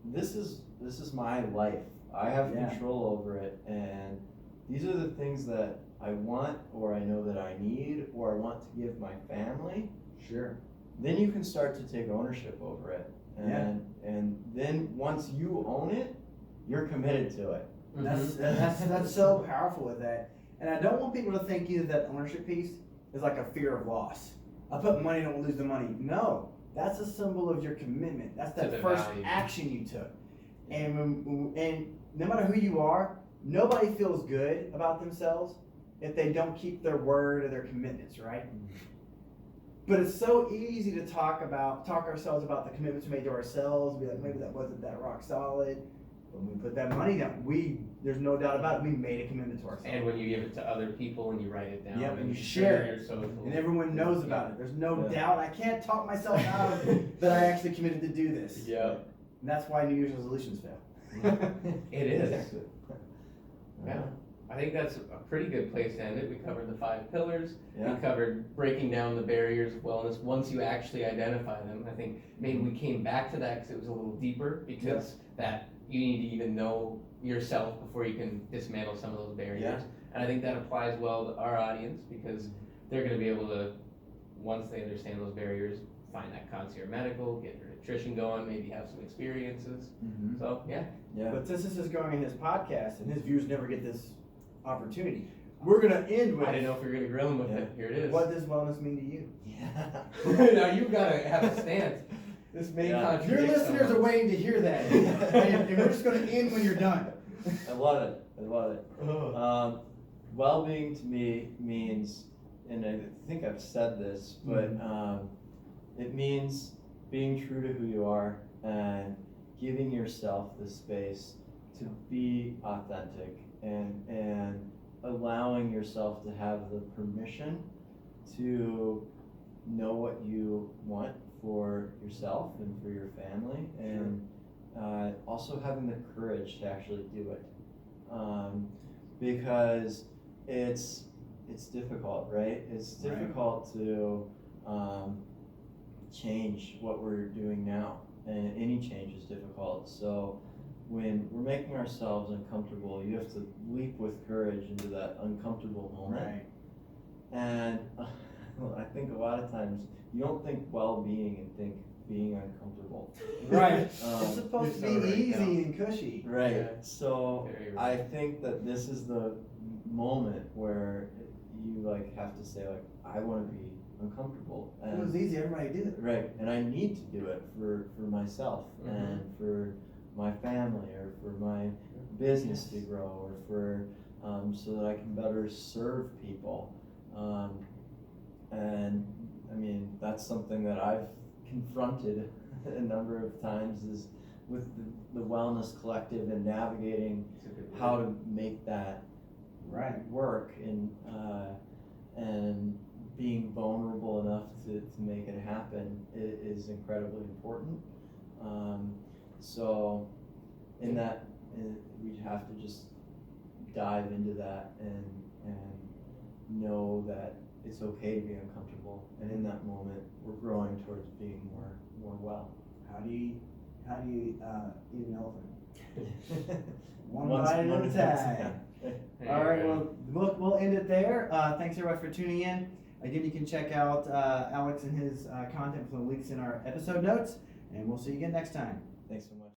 this is my life. I have control over it, and these are the things that I want, or I know that I need, or I want to give my family. Sure. Then you can start to take ownership over it, and then once you own it, you're committed to it. That's so powerful with that. And I don't want people to think either that ownership piece is like a fear of loss. I put money, don't lose the money. No, that's a symbol of your commitment. That's that first action you took. And no matter who you are, nobody feels good about themselves if they don't keep their word or their commitments, right? But it's so easy to talk ourselves about the commitments we made to ourselves, be like, maybe that wasn't that rock solid. When we put that money down, there's no doubt about it, we made a commitment to ourselves. And when you give it to other people and you write it down, and you share it, and everyone knows about it. There's no doubt. I can't talk myself out of that I actually committed to do this. Yeah. And that's why New Year's resolutions fail. It is. Yeah. I think that's a pretty good place to end it. We covered the 5 pillars. We covered breaking down the barriers of wellness once you actually identify them. I think maybe we came back to that because it was a little deeper, because that you need to even know yourself before you can dismantle some of those barriers. And I think that applies well to our audience, because they're going to be able to, once they understand those barriers, find that concierge medical, get their nutrition going, maybe have some experiences. So But since this is going in his podcast and his viewers never get this opportunity, we're gonna end with. I didn't know if we were gonna grill him with it. Here it is. What does wellness mean to you? Now you've got to have a stance. This may contradict your listeners someone. are waiting to hear that, and we're just gonna end when you're done. I love it. Well-being to me means, and I think I've said this, but it means being true to who you are and giving yourself the space to be authentic, and allowing yourself to have the permission to know what you want for yourself and for your family, and also having the courage to actually do it, because it's difficult, right? It's difficult to change what we're doing now, and any change is difficult. So when we're making ourselves uncomfortable, you have to leap with courage into that uncomfortable moment. Right. And I think a lot of times you don't think well-being and think being uncomfortable. Right. It's supposed to be easy and cushy. Right. Yeah. So Right. I think that this is the moment where you like have to say like, I want to be uncomfortable. If it was easy, everybody did it. Right. And I need to do it for myself and for my family, or for my business to grow, or for so that I can better serve people. And I mean, that's something that I've confronted a number of times, is with the Wellness Collective and navigating how to make that work, and being vulnerable enough to make it happen is incredibly important. So in that, we have to just dive into that and know that it's okay to be uncomfortable, and in that moment we're growing towards being more well. How do you eat an elephant? One bite at a time. All right, well, we'll end it there. Thanks everybody for tuning in. Again, you can check out Alex and his content from the links in our episode notes, and we'll see you again next time. Thanks so much.